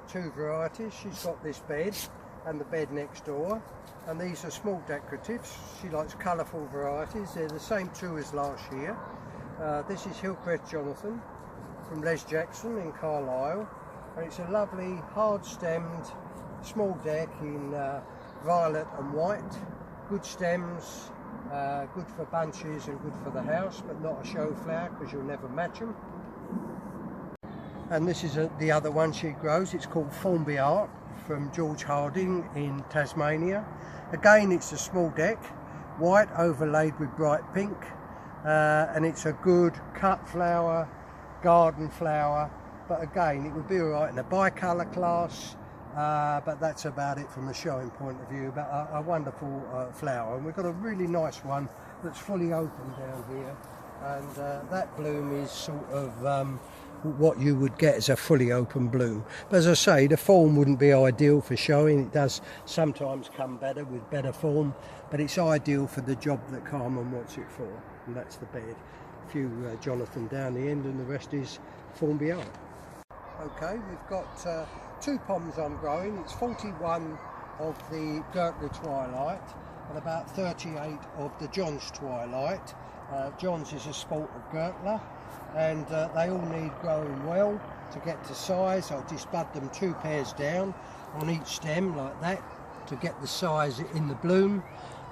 two varieties. She's got this bed and the bed next door, and these are small decoratives. She likes colourful varieties. They're the same two as last year. This is Hillcrest Jonathan from Les Jackson in Carlisle, and it's a lovely hard-stemmed small deck in violet and white. Good stems, good for bunches and good for the house, but not a show flower because you'll never match them. And this is the other one she grows. It's called Formby Art from George Harding in Tasmania. Again, it's a small deck, white overlaid with bright pink, and it's a good cut flower, garden flower, but again it would be all right in a bicolour class, but that's about it from a showing point of view. But a wonderful flower, and we've got a really nice one that's fully open down here, and that bloom is sort of what you would get as a fully open bloom. But as I say, the form wouldn't be ideal for showing. It does sometimes come better with better form, but it's ideal for the job that Carmen wants it for, and that's the bed. A few Jonathan down the end, and the rest is Formby Art. Okay, we've got two poms I'm growing. It's 41 of the Gertler Twilight and about 38 of the John's Twilight. John's is a sport of Gertler, and they all need growing well to get to size. I just bud them 2 pairs down on each stem like that to get the size in the bloom,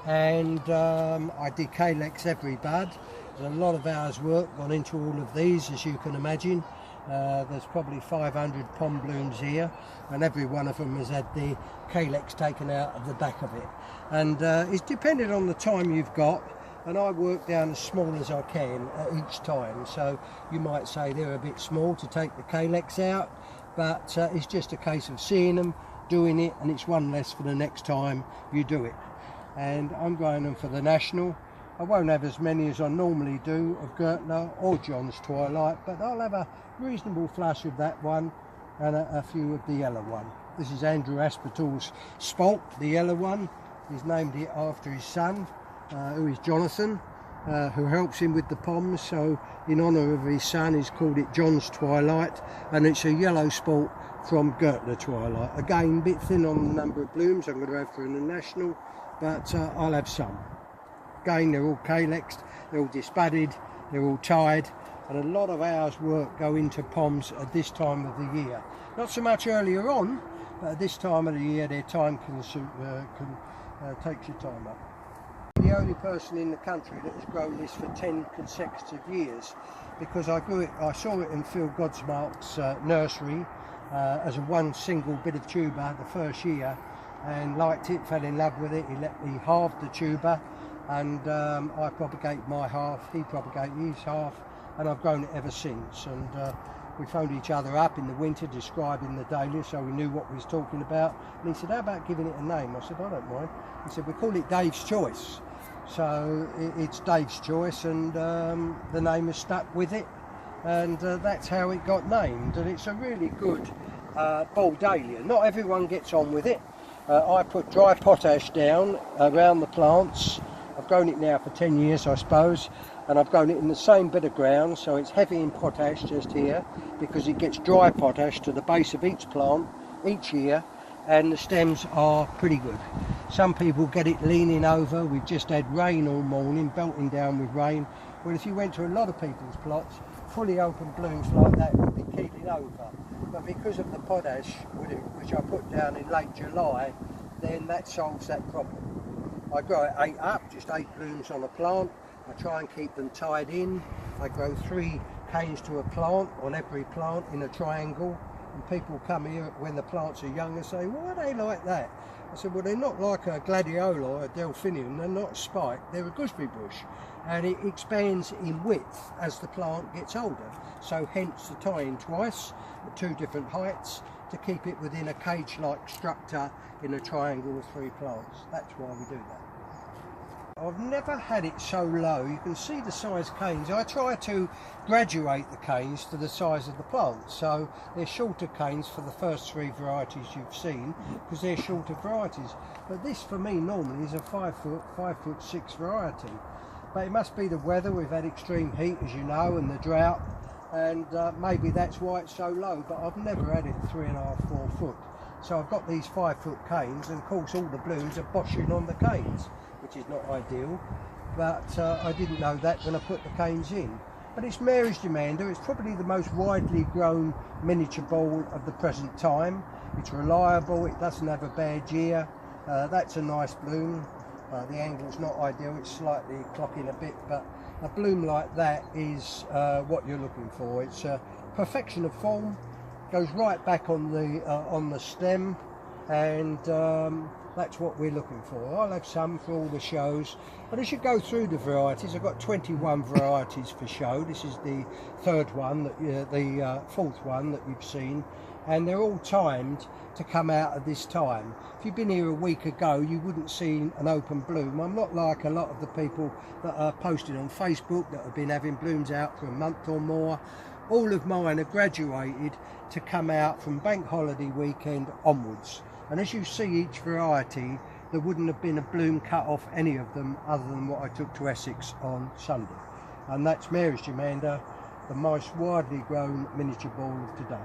and I decalex every bud. There's a lot of hours work gone into all of these, as you can imagine. There's probably 500 pom blooms here, and every one of them has had the calyx taken out of the back of it, and it's dependent on the time you've got, and I work down as small as I can at each time. So you might say they're a bit small to take the calyx out, but it's just a case of seeing them, doing it, and it's one less for the next time you do it. And I'm growing them for the National. I won't have as many as I normally do of Gertler or John's Twilight, but I'll have a reasonable flush of that one and a few of the yellow one. This is Andrew Aspitall's Spolt, the yellow one. He's named it after his son, who is Jonathan, who helps him with the poms. So in honour of his son, he's called it John's Twilight, and it's a yellow Spolt from Gertler Twilight. Again, a bit thin on the number of blooms I'm going to have for the National, but I'll have some. Again, they're all calyxed, they're all disbudded, they're all tied, and a lot of hours work go into poms at this time of the year. Not so much earlier on, but at this time of the year their time takes your time up. The only person in the country that has grown this for 10 consecutive years, because I saw it in Phil Godsmark's nursery as a one single bit of tuber the first year, and liked it, fell in love with it. He let me halve the tuber, and I propagate my half, he propagated his half, and I've grown it ever since. And we phoned each other up in the winter describing the Dahlia, so we knew what we was talking about, and he said, how about giving it a name? I said, I don't mind. He said, we call it Dave's Choice. So it's Dave's Choice, and the name has stuck with it, and that's how it got named. And it's a really good ball dahlia. Not everyone gets on with it. I put dry potash down around the plants. I've grown it now for 10 years, I suppose, and I've grown it in the same bit of ground, so it's heavy in potash just here, because it gets dry potash to the base of each plant each year, and the stems are pretty good. Some people get it leaning over. We've just had rain all morning, belting down with rain. Well, if you went to a lot of people's plots, fully open blooms like that would be keeling over. But because of the potash, which I put down in late July, then that solves that problem. I grow it 8 up, just 8 blooms on a plant. I try and keep them tied in. I grow 3 canes to a plant on every plant in a triangle. And people come here when the plants are young and say, why are they like that? I said, well, they're not like a gladiola or a delphinium, they're not spiked, they're a gooseberry bush, and it expands in width as the plant gets older. So hence the tying twice at 2 different heights to keep it within a cage-like structure in a triangle of 3 plants. That's why we do that. I've never had it so low. You can see the size canes. I try to graduate the canes to the size of the plant, so they're shorter canes for the first 3 varieties you've seen, because they're shorter varieties. But this for me normally is a 5 foot, 5'6" variety. But it must be the weather. We've had extreme heat, as you know, and the drought, and maybe that's why it's so low, but I've never had it 3.5, 4 foot. So I've got these 5 foot canes, and of course all the blooms are boshing on the canes, which is not ideal, but I didn't know that when I put the canes in. But it's Mary's Jamander. It's probably the most widely grown miniature ball of the present time. It's reliable, it doesn't have a bad year. That's a nice bloom. The angle's not ideal, it's slightly clocking a bit, but a bloom like that is what you're looking for. It's a perfection of form, goes right back on the stem, and that's what we're looking for. I'll have some for all the shows, but as you go through the varieties, I've got 21 varieties for show. This is the third one, the fourth one that you've seen, and they're all timed to come out at this time. If you've been here a week ago, you wouldn't see an open bloom. I'm not like a lot of the people that are posted on Facebook that have been having blooms out for a month or more. All of mine are graduated to come out from bank holiday weekend onwards. And as you see each variety, there wouldn't have been a bloom cut off any of them other than what I took to Essex on Sunday. And that's Mary's Jamander, the most widely grown miniature ball of today.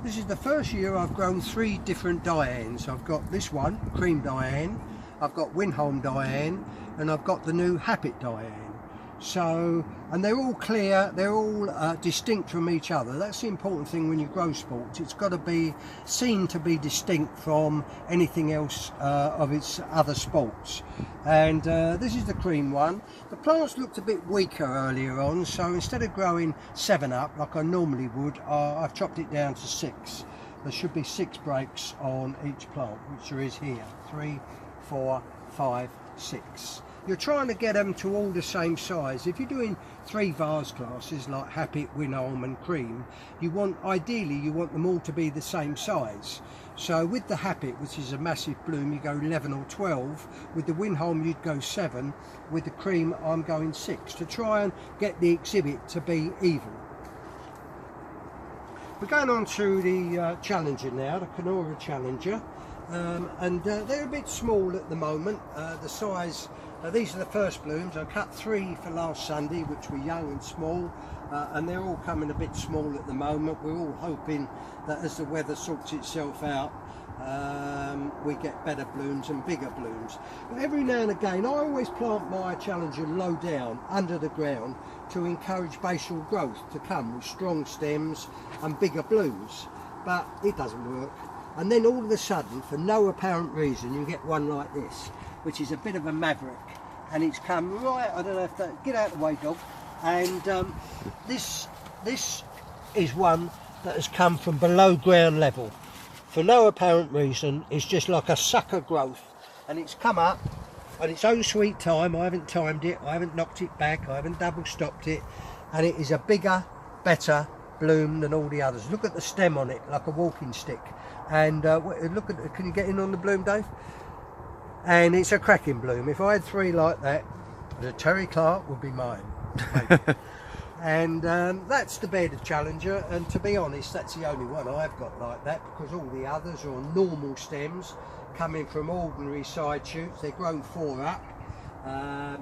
This is the first year I've grown 3 different Dianes. I've got this one, Cream Diane, I've got Winholme Diane, and I've got the new Habit Diane. So, and they're all clear, they're all distinct from each other. That's the important thing when you grow sports. It's got to be seen to be distinct from anything else of its other sports. And this is the cream one. The plants looked a bit weaker earlier on, so instead of growing 7 up like I normally would, I've chopped it down to 6. There should be 6 breaks on each plant, which there is here. 3, 4, 5, 6. You're trying to get them to all the same size. If you're doing 3 vase classes like Habit, Winholme and Cream, ideally you want them all to be the same size. So with the Habit, which is a massive bloom, you go 11 or 12. With the Winholme you'd go 7. With the Cream I'm going 6, to try and get the exhibit to be even. We're going on to the Challenger now, the Kenora Challenger. And they're a bit small at the moment. The size, these are the first blooms. I cut 3 for last Sunday, which were young and small, and they're all coming a bit small at the moment. We're all hoping that as the weather sorts itself out, we get better blooms and bigger blooms. But every now and again, I always plant my Challenger low down under the ground to encourage basal growth to come with strong stems and bigger blooms, but it doesn't work. And then all of a sudden, for no apparent reason, you get one like this, which is a bit of a maverick, and it's come right, I don't know if that, get out of the way dog, and this is one that has come from below ground level. For no apparent reason, it's just like a sucker growth, and it's come up on its own sweet time. I haven't timed it, I haven't knocked it back, I haven't double stopped it, and it is a bigger, better bloom than all the others. Look at the stem on it, like a walking stick. And look at, can you get in on the bloom, Dave? And it's a cracking bloom. If I had 3 like that, the Terry Clark would be mine. And that's the bed of Challenger, and to be honest, that's the only one I've got like that, because all the others are on normal stems coming from ordinary side shoots. They're grown 4 up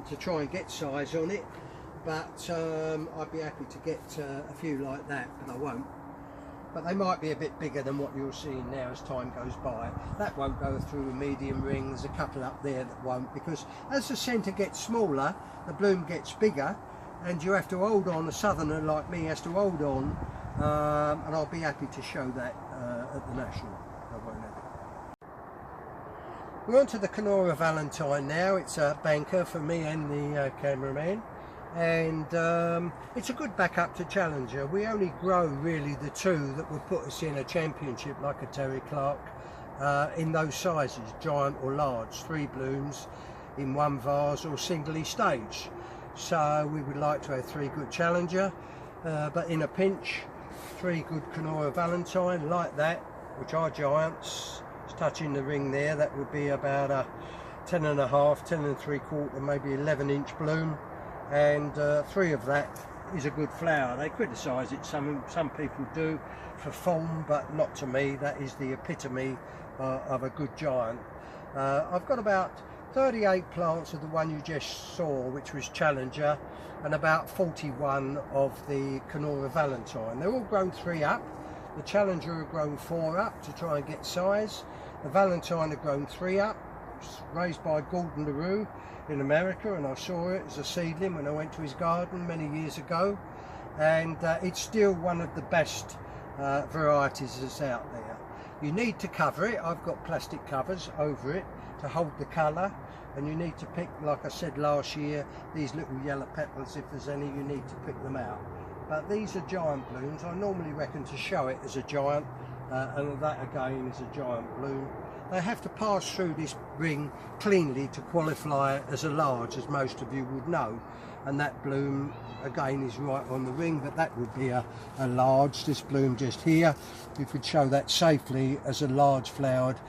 to try and get size on it, but I'd be happy to get a few like that, but I won't. But they might be a bit bigger than what you're seeing now as time goes by. That won't go through a medium ring. There's a couple up there that won't, because as the centre gets smaller, the bloom gets bigger, and you have to hold on. A southerner like me has to hold on, and I'll be happy to show that at the National. I won't have it. We're on to the Kenora Valentine now. It's a banker for me and the cameraman. And it's a good backup to Challenger. We only grow really the 2 that would put us in a championship like a Terry Clark in those sizes, giant or large, 3 blooms in 1 vase or singly staged. So we would like to have 3 good Challenger, but in a pinch 3 good Kenora Valentine like that, which are giants. It's touching the ring there. That would be about a 10.5, 10 3/4, maybe 11-inch bloom. And 3 of that is a good flower. They criticise it, some people do, for form, but not to me. That is the epitome of a good giant. I've got about 38 plants of the one you just saw, which was Challenger, and about 41 of the Kenora Valentine. They're all grown 3 up. The Challenger have grown 4 up to try and get size. The Valentine have grown 3 up. It's raised by Gordon LaRue in America, and I saw it as a seedling when I went to his garden many years ago. And it's still one of the best varieties that's out there. You need to cover it. I've got plastic covers over it to hold the colour, and you need to pick, like I said last year, these little yellow petals, if there's any, you need to pick them out. But these are giant blooms. I normally reckon to show it as a giant, and that again is a giant bloom. They have to pass through this ring cleanly to qualify it as a large, as most of you would know, and that bloom again is right on the ring, but that would be a large. This bloom just here, you could show that safely as a large flowered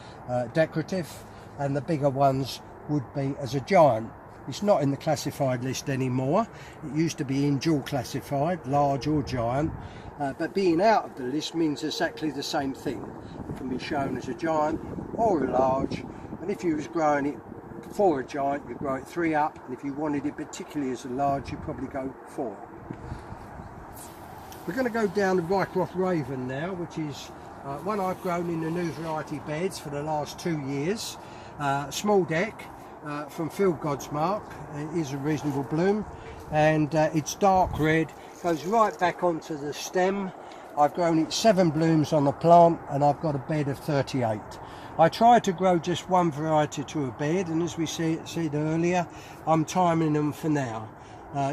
decorative, and the bigger ones would be as a giant. It's not in the classified list anymore. It used to be in dual classified, large or giant, but being out of the list means exactly the same thing. It can be shown as a giant or a large, and if you was growing it for a giant, you grow it 3 up, and if you wanted it particularly as a large, you probably go 4. We're going to go down the Rycroft Raven now, which is one I've grown in the new variety beds for the last 2 years. Small deck from Phil Godsmark. It is a reasonable bloom, and it's dark red, goes right back onto the stem. I've grown it 7 blooms on the plant, and I've got a bed of 38. I try to grow just one variety to a bed, and as we said earlier, I'm timing them for now.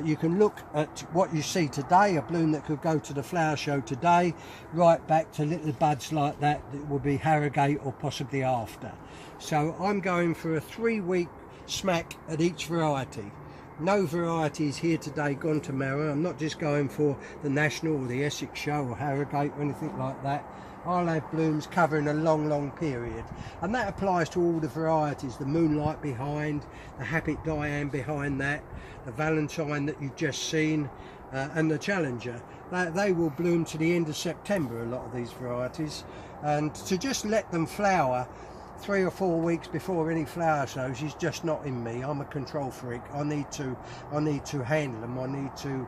You can look at what you see today, a bloom that could go to the flower show today, right back to little buds like that will be Harrogate or possibly after. So I'm going for a 3-week smack at each variety. No variety is here today gone to marrow. I'm not just going for the National or the Essex show or Harrogate or anything like that. I'll have blooms covering a long period, and that applies to all the varieties. The Moonlight behind, the Happy Diane behind that, the Valentine that you've just seen, and the Challenger. They will bloom to the end of September, a lot of these varieties, and to just let them flower 3 or 4 weeks before any flower shows is just not in me. I'm a control freak. I need to handle them. I need to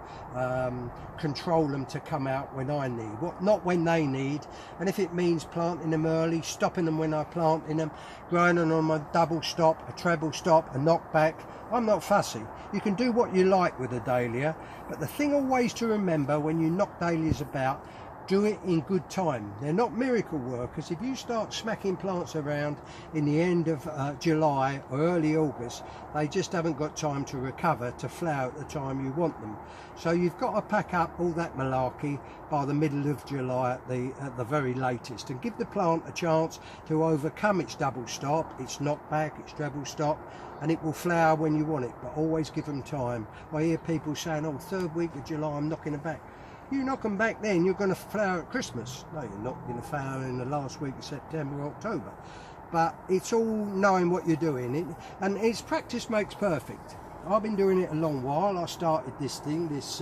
control them to come out when I need, not when they need. And if it means planting them early, stopping them when I plant in them, growing them on a double stop, a treble stop, a knockback, I'm not fussy. You can do what you like with a dahlia, but the thing always to remember when you knock dahlias about, do it in good time. They're not miracle workers. If you start smacking plants around in the end of July or early August, they just haven't got time to recover to flower at the time you want them. So you've got to pack up all that malarkey by the middle of July at the very latest, and give the plant a chance to overcome its double stop, its knockback, its treble stop, and it will flower when you want it, but always give them time. I hear people saying, oh, 3rd week of July I'm knocking them back. You knock them back then, you're going to flower at Christmas. No, you're not going to flower in the last week of September or October. But it's all knowing what you're doing, and it's practice makes perfect. I've been doing it a long while. I started this thing, this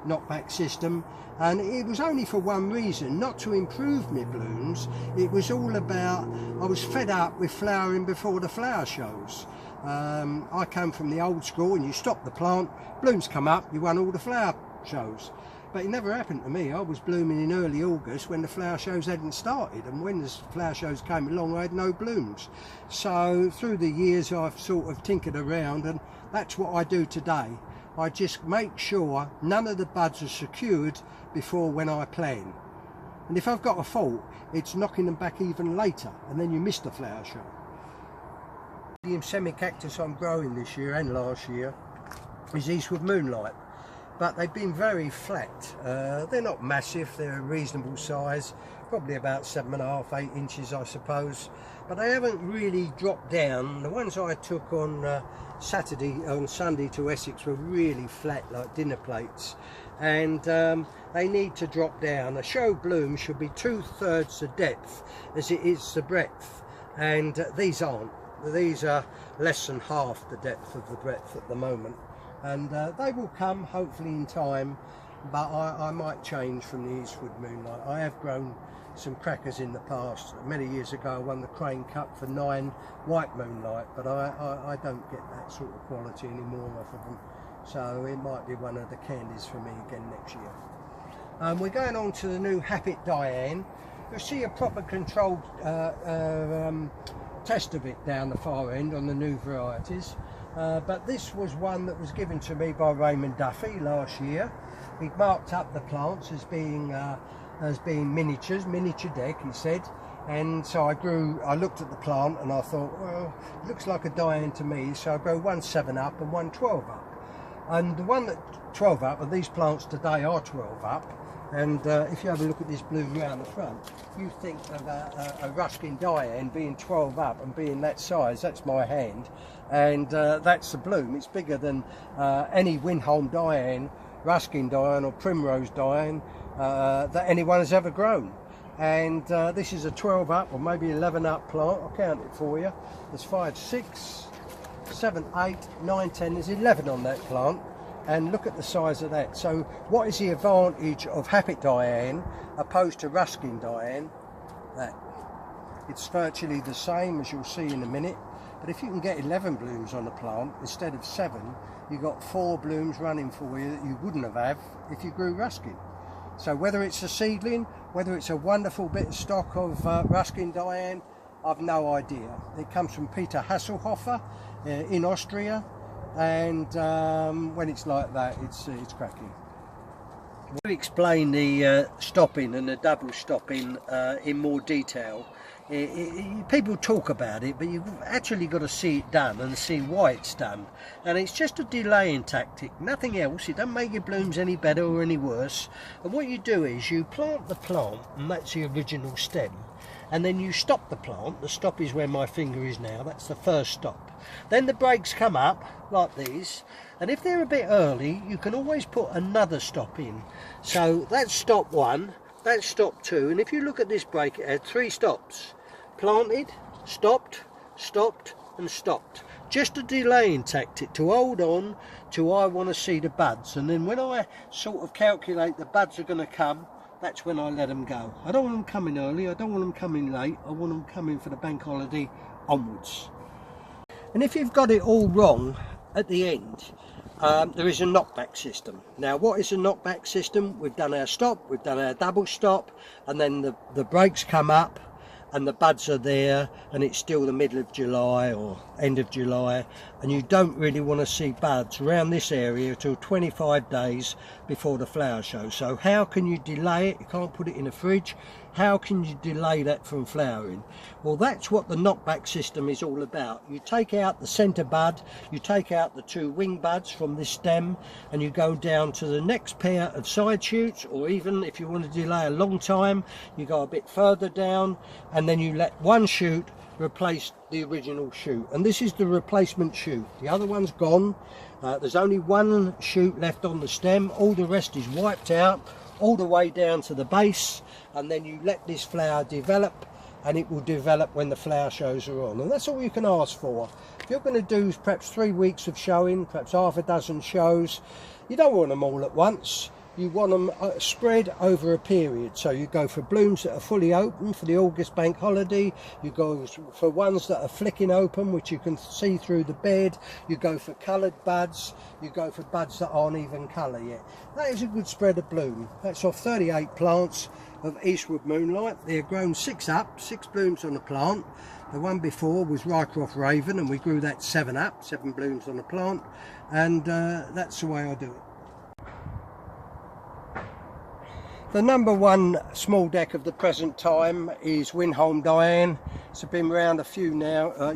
knockback system, and it was only for one reason, not to improve my blooms. It was all about, I was fed up with flowering before the flower shows. I came from the old school, and you stop the plant, blooms come up, you won all the flower shows. But it never happened to me. I was blooming in early August when the flower shows hadn't started, and when the flower shows came along I had no blooms. So through the years I've sort of tinkered around, and that's what I do today. I just make sure none of the buds are secured before when I plan. And if I've got a fault, it's knocking them back even later, and then you miss the flower show. The semi-cactus I'm growing this year and last year is Eastwood Moonlight. But they've been very flat. They're not massive, they're a reasonable size, probably about 7.5, 8 inches I suppose, but they haven't really dropped down. The ones I took on Sunday to Essex were really flat, like dinner plates, and they need to drop down. A show bloom should be 2/3 the depth as it is the breadth, and these aren't. These are less than half the depth of the breadth at the moment. And they will come hopefully in time, but I might change from the Eastwood Moonlight. I have grown some crackers in the past. Many years ago I won the Crane Cup for 9 white Moonlight, but I don't get that sort of quality anymore off of them, so it might be one of the candies for me again next year. We're going on to the new Habit Diane. You'll see a proper controlled test of it down the far end on the new varieties, but this was one that was given to me by Raymond Duffy last year. He marked up the plants as being miniature deck, he said, and so I looked at the plant and I thought, well, it looks like a Diane to me, so I grow one 7-up and one 12-up, and the one that 12-up, and these plants today are 12-up, and if you have a look at this bloom round the front, you think of a Ruskin Diane being 12-up and being that size. That's my hand, and that's the bloom. It's bigger than any Winholme Diane, Ruskin Diane or Primrose Diane that anyone has ever grown. And this is a 12-up or maybe 11-up plant. I'll count it for you. There's 5, 6, 7, 8, 9, 10. There's 11 on that plant. And look at the size of that. So what is the advantage of Habit Diane opposed to Ruskin Diane? That it's virtually the same, as you'll see in a minute, but if you can get 11 blooms on a plant instead of 7, you've got 4 blooms running for you that you wouldn't have if you grew Ruskin. So whether it's a seedling, whether it's a wonderful bit of stock of Ruskin Diane, I've no idea. It comes from Peter Hasselhofer in Austria, and when it's like that, it's cracking. We'll explain the stopping and the double stopping in more detail. People talk about it, but you've actually got to see it done and see why it's done. And it's just a delaying tactic, nothing else. It doesn't make your blooms any better or any worse. And what you do is you plant the plant, and that's the original stem, and then you stop the plant. The stop is where my finger is now. That's the first stop. Then the breaks come up like these, and if they're a bit early, you can always put another stop in. So that's stop 1, that's stop 2, and if you look at this break, it had 3 stops: planted, stopped, stopped, and stopped. Just a delaying tactic to hold on to I want to see the buds, and then when I sort of calculate the buds are going to come, that's when I let them go. I don't want them coming early, I don't want them coming late, I want them coming for the bank holiday onwards. And if you've got it all wrong at the end, there is a knockback system. Now what is a knockback system? We've done our stop, we've done our double stop, and then the breaks come up and the buds are there, and it's still the middle of July or end of July, and you don't really want to see buds around this area till 25 days before the flower show. So how can you delay it? You can't put it in a fridge. How can you delay that from flowering? Well, that's what the knockback system is all about. You take out the centre bud, you take out the 2 wing buds from this stem, and you go down to the next pair of side shoots, or even if you want to delay a long time, you go a bit further down, and then you let one shoot replace the original shoot. And this is the replacement shoot. The other one's gone. There's only one shoot left on the stem. All the rest is wiped out all the way down to the base, and then you let this flower develop, and it will develop when the flower shows are on. And that's all you can ask for. If you're going to do perhaps 3 weeks of showing, perhaps half a dozen shows, you don't want them all at once. You want them spread over a period. So you go for blooms that are fully open for the August bank holiday, you go for ones that are flicking open, which you can see through the bed, you go for coloured buds, you go for buds that aren't even colour yet. That is a good spread of bloom. That's off 38 plants of Eastwood Moonlight. They're grown 6 up, 6 blooms on a plant. The one before was Rycroft Raven, and we grew that 7 up, 7 blooms on a plant, and that's the way I do it. The number 1 small deck of the present time is Winholme Diane. It's been around a few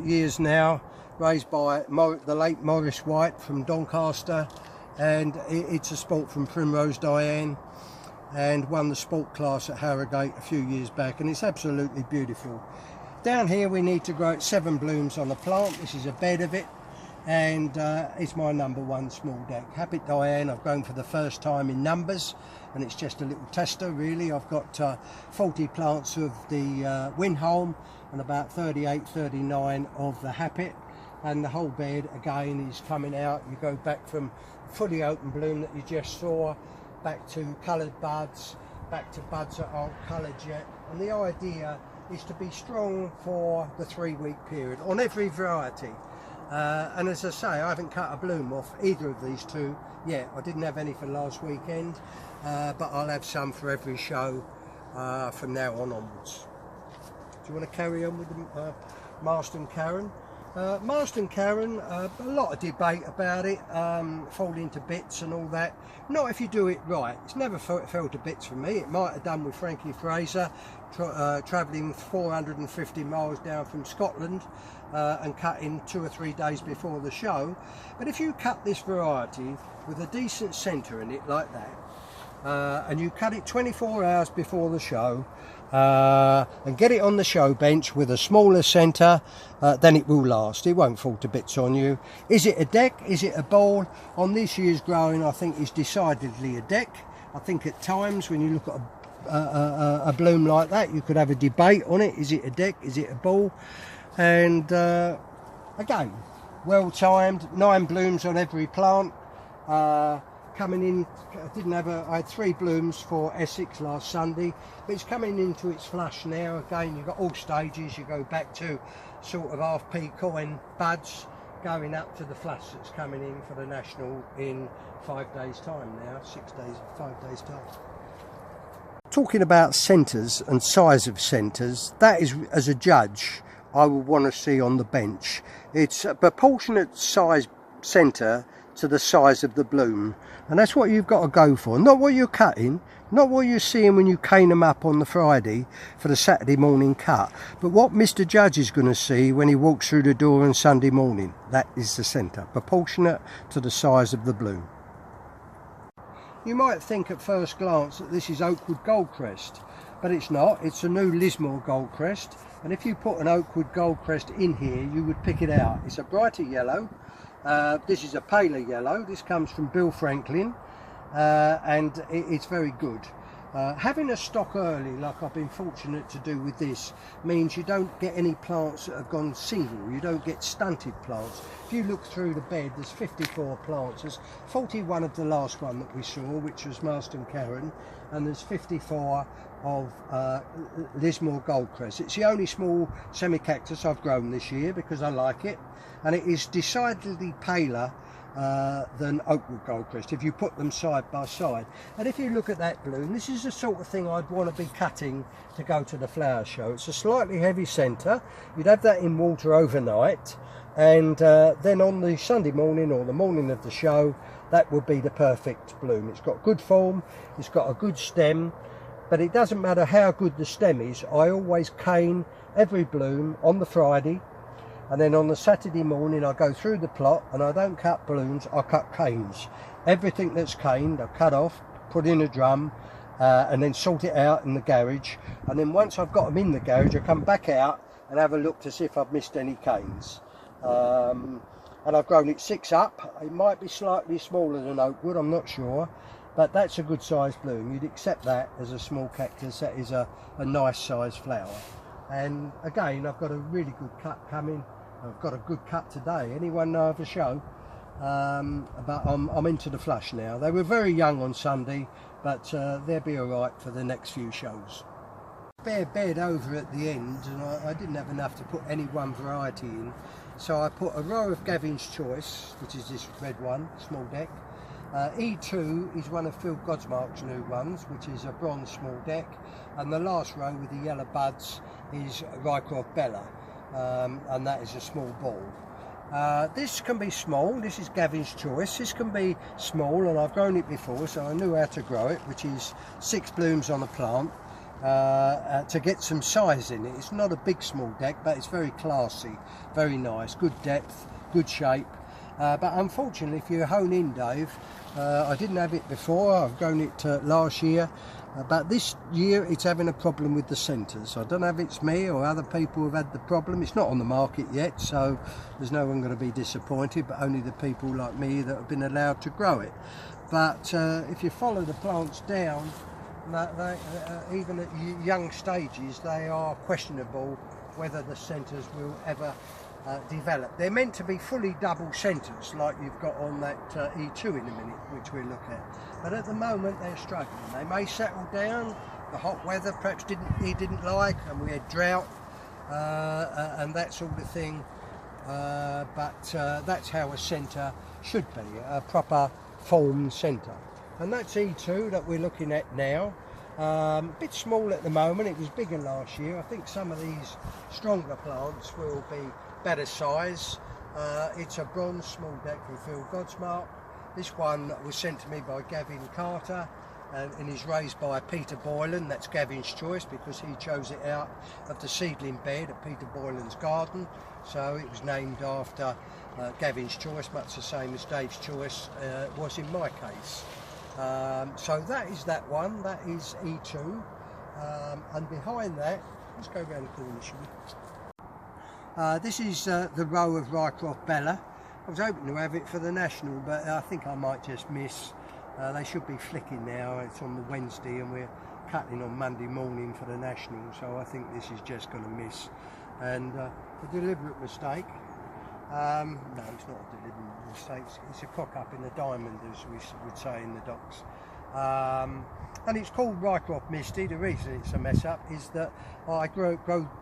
years now, raised by the late Maurice White from Doncaster, and it's a sport from Primrose Diane, and won the sport class at Harrogate a few years back, and it's absolutely beautiful. Down here we need to grow it 7 blooms on a plant. This is a bed of it, and it's my number 1 small deck. Habit Diane I've grown for the first time in numbers, and it's just a little tester really. I've got 40 plants of the Winholme and about 38, 39 of the Habit, and the whole bed again is coming out. You go back from fully open bloom that you just saw back to coloured buds, back to buds that aren't coloured yet. And the idea is to be strong for the 3-week period on every variety. And as I say, I haven't cut a bloom off either of these two yet. I didn't have any for last weekend, but I'll have some for every show from now on onwards. Do you want to carry on with the Marston Karen? Marston Karen, a lot of debate about it, falling to bits and all that. Not if you do it right. It's never fell to bits for me. It might have done with Frankie Fraser, travelling 450 miles down from Scotland and cutting 2 or 3 days before the show. But if you cut this variety with a decent centre in it like that, and you cut it 24 hours before the show, and get it on the show bench with a smaller centre, then it will last. It won't fall to bits on you. Is it a deck? Is it a ball? On this year's growing, I think it's decidedly a deck. I think at times when you look at a bloom like that, you could have a debate on it. Is it a deck? Is it a ball? And again, well timed, 9 blooms on every plant. Coming in, I had 3 blooms for Essex last Sunday, but it's coming into its flush now. Again, you've got all stages. You go back to sort of half-p coin buds, going up to the flush that's coming in for the National in 5 days time now, 6 days, 5 days time. Talking about centres and size of centres, that is, as a judge, I would want to see on the bench. It's a proportionate size centre to the size of the bloom, and that's what you've got to go for, not what you're cutting, not what you're seeing when you cane them up on the Friday for the Saturday morning cut, but what Mr. Judge is going to see when he walks through the door on Sunday morning. That is the centre, proportionate to the size of the bloom. You might think at first glance that this is Oakwood Goldcrest, but it's not. It's a new Lismore Goldcrest, and if you put an Oakwood Goldcrest in here, you would pick it out. It's a brighter yellow. This is a paler yellow. This comes from Bill Franklin, and it's very good. Having a stock early, like I've been fortunate to do with this, means you don't get any plants that have gone single. You don't get stunted plants. If you look through the bed, there's 54 plants. There's 41 of the last one that we saw, which was Marston Karen, and there's 54 of Lismore Goldcrest. It's the only small semi-cactus I've grown this year because I like it, and it is decidedly paler than Oakwood Goldcrest if you put them side by side. And if you look at that bloom, this is the sort of thing I'd want to be cutting to go to the flower show. It's a slightly heavy centre. You'd have that in water overnight, and then on the Sunday morning or the morning of the show, that would be the perfect bloom. It's got good form, it's got a good stem, but it doesn't matter how good the stem is. I always cane every bloom on the Friday, and then on the Saturday morning I go through the plot, and I don't cut blooms, I cut canes. Everything that's caned I cut off, put in a drum, and then sort it out in the garage, and then once I've got them in the garage I come back out and have a look to see if I've missed any canes. And I've grown it 6 up. It might be slightly smaller than Oakwood, I'm not sure, but that's a good sized bloom. You'd accept that as a small cactus. That is a nice sized flower. And again, I've got a really good cut coming. I've got a good cut today. Anyone know of a show? But I'm into the flush now. They were very young on Sunday, but they'll be all right for the next few shows. Bare bed over at the end, and I didn't have enough to put any one variety in, so I put a row of Gavin's Choice, which is this red one, small deck. E2 is one of Phil Godsmark's new ones, which is a bronze small deck, and the last row with the yellow buds is Rycroft Bella, and that is a small ball. This can be small. This is Gavin's Choice. This can be small, and I've grown it before, so I knew how to grow it, which is 6 blooms on a plant. To get some size in it. It's not a big small deck, but it's very classy, very nice, good depth, good shape. But unfortunately, if you hone in, Dave, I didn't have it before. I've grown it last year, but this year it's having a problem with the centres. I don't know if it's me or other people who've had the problem. It's not on the market yet, so there's no one going to be disappointed, but only the people like me that have been allowed to grow it. But if you follow the plants down, even at young stages, they are questionable whether the centres will ever develop. They're meant to be fully double centres like you've got on that E2 in a minute, which we'll look at. But at the moment they're struggling. They may settle down. The hot weather perhaps he didn't like, and we had drought and that sort of thing. But that's how a centre should be, a proper formed centre. And that's E2 that we're looking at now. A bit small at the moment. It was bigger last year. I think some of these stronger plants will be better size. It's a bronze small decorative Godsmark. This one was sent to me by Gavin Carter and is raised by Peter Boylan. That's Gavin's choice because he chose it out of the seedling bed at Peter Boylan's garden. So it was named after Gavin's choice, much the same as Dave's choice was in my case. So that is that one, that is E2, and behind that, let's go around the corner, shall we? This is the row of Rycroft Bella. I was hoping to have it for the National, but I think I might just miss. They should be flicking now. It's on the Wednesday and we're cutting on Monday morning for the National, so I think this is just going to miss. And a deliberate mistake. No, it's not a deliberate mistake. It's a cock up in the diamond, as we would say in the docks. And it's called Rycroft Misty. The reason it's a mess up is that I grow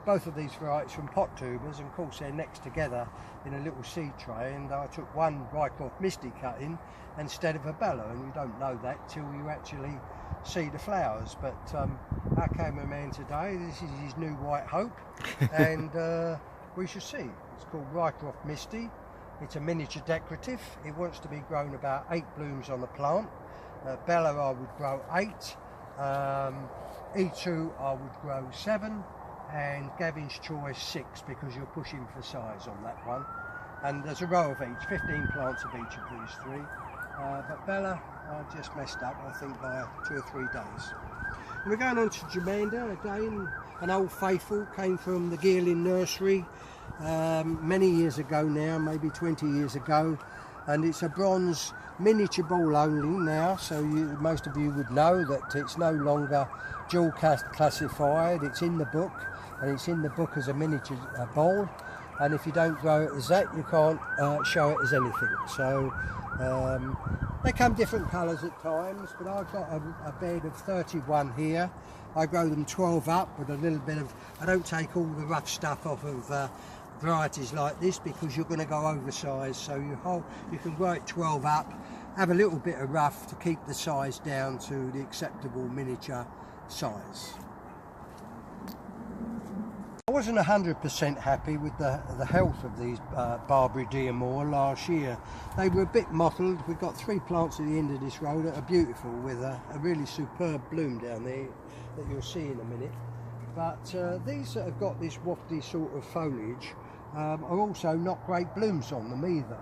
both of these varieties from pot tubers, and of course they're next together in a little seed tray, and I took one Rycroft Misty cutting instead of a Bella, and you don't know that till you actually see the flowers. But our cameraman today, this is his new White Hope, and we shall see. It's called Rycroft Misty. It's a miniature decorative. It wants to be grown about 8 blooms on a plant. Bella I would grow 8, E2 I would grow 7, and Gavin's choice 6 because you're pushing for size on that one. And there's a row of each, 15 plants of each of these 3. But Bella I just messed up, I think, by 2 or 3 days. And we're going on to Germander again, an old faithful, came from the Gearlin nursery many years ago now, maybe 20 years ago, and it's a bronze miniature ball only now, so most of you would know that it's no longer dual classified. It's in the book, and it's in the book as a miniature ball, and if you don't grow it as that, you can't show it as anything. So they come different colours at times, but I've got a bed of 31 here. I grow them 12 up with a little bit of, I don't take all the rough stuff off of varieties like this because you're going to go oversized, so you can grow it 12 up, have a little bit of rough to keep the size down to the acceptable miniature size. I wasn't 100% happy with the health of these Barbary D'Amour last year. They were a bit mottled. We've got 3 plants at the end of this row that are beautiful with a really superb bloom down there that you'll see in a minute. But these that have got this wafty sort of foliage are also not great blooms on them either.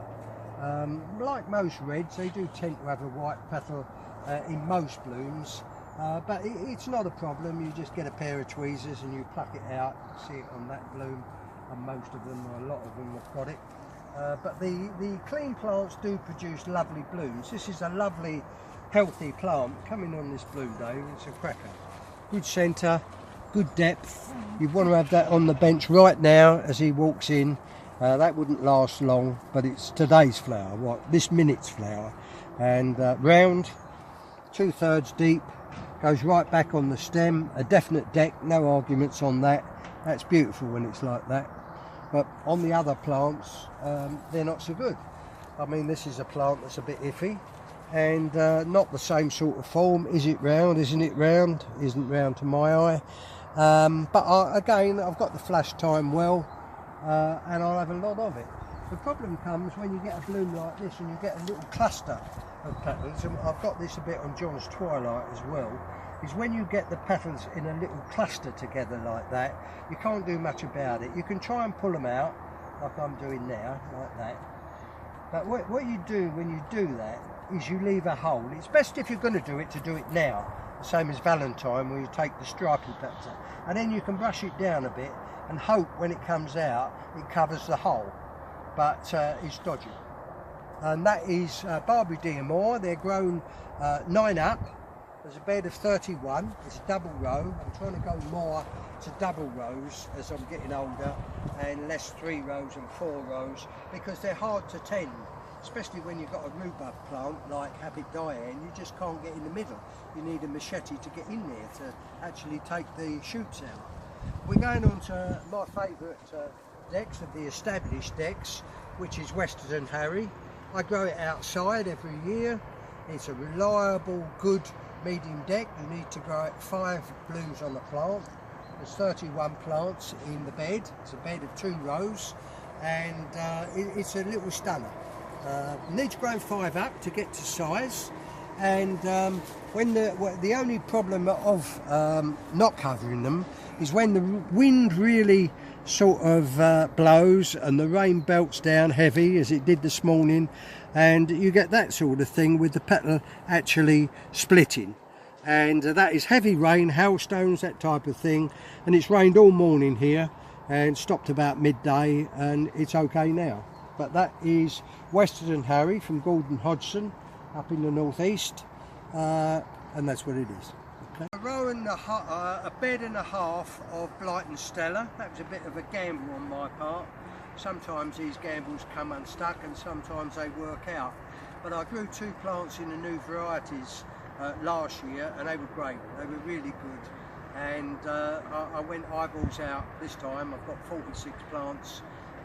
Like most reds, they do tend to have a white petal in most blooms, but it's not a problem. You just get a pair of tweezers and you pluck it out. You see it on that bloom, and most of them, or a lot of them, have got it. But the clean plants do produce lovely blooms. This is a lovely, healthy plant coming on this bloom day. It's a cracker. Good centre, good depth. You want to have that on the bench right now as he walks in. That wouldn't last long, but it's today's flower, this minute's flower. And round, 2/3 deep, goes right back on the stem, a definite deck, no arguments on that. That's beautiful when it's like that. But on the other plants, they're not so good. I mean, this is a plant that's a bit iffy, and not the same sort of form. Is it round? Isn't it round? Isn't round to my eye. But again, I've got the flash time well, and I'll have a lot of it. The problem comes when you get a bloom like this and you get a little cluster of petals, and I've got this a bit on John's Twilight as well, is when you get the petals in a little cluster together like that, you can't do much about it. You can try and pull them out, like I'm doing now, like that. But what you do when you do that is you leave a hole. It's best if you're going to do it now, the same as Valentine, where you take the stripy petal, and then you can brush it down a bit and hope when it comes out it covers the hole, but it's dodgy. And that is Barbary D'Amour. They're grown 9 up, There's a bed of 31, it's a double row. I'm trying to go more to double rows as I'm getting older and less 3 rows and 4 rows because they're hard to tend, especially when you've got a rhubarb plant like Diane. You just can't get in the middle. You need a machete to get in there to actually take the shoots out. We're going on to my favourite decks of the established decks, which is Western Harry. I grow it outside every year. It's a reliable, good medium deck. You need to grow it 5 blooms on the plant. There's 31 plants in the bed. It's a bed of 2 rows, and it's a little stunner. Needs growing 5 up to get to size, and when the only problem of not covering them is when the wind really sort of blows and the rain belts down heavy as it did this morning, and you get that sort of thing with the petal actually splitting, and that is heavy rain, hailstones, that type of thing. And it's rained all morning here and stopped about midday, and it's okay now. But that is Western Harry from Gordon Hodgson up in the northeast, and that's what it is. Okay. A row and a bed and a half of Blight and Stella. That was a bit of a gamble on my part. Sometimes these gambles come unstuck and sometimes they work out. But I grew 2 plants in the new varieties last year, and they were great. They were really good. And I went eyeballs out this time. I've got 46 plants.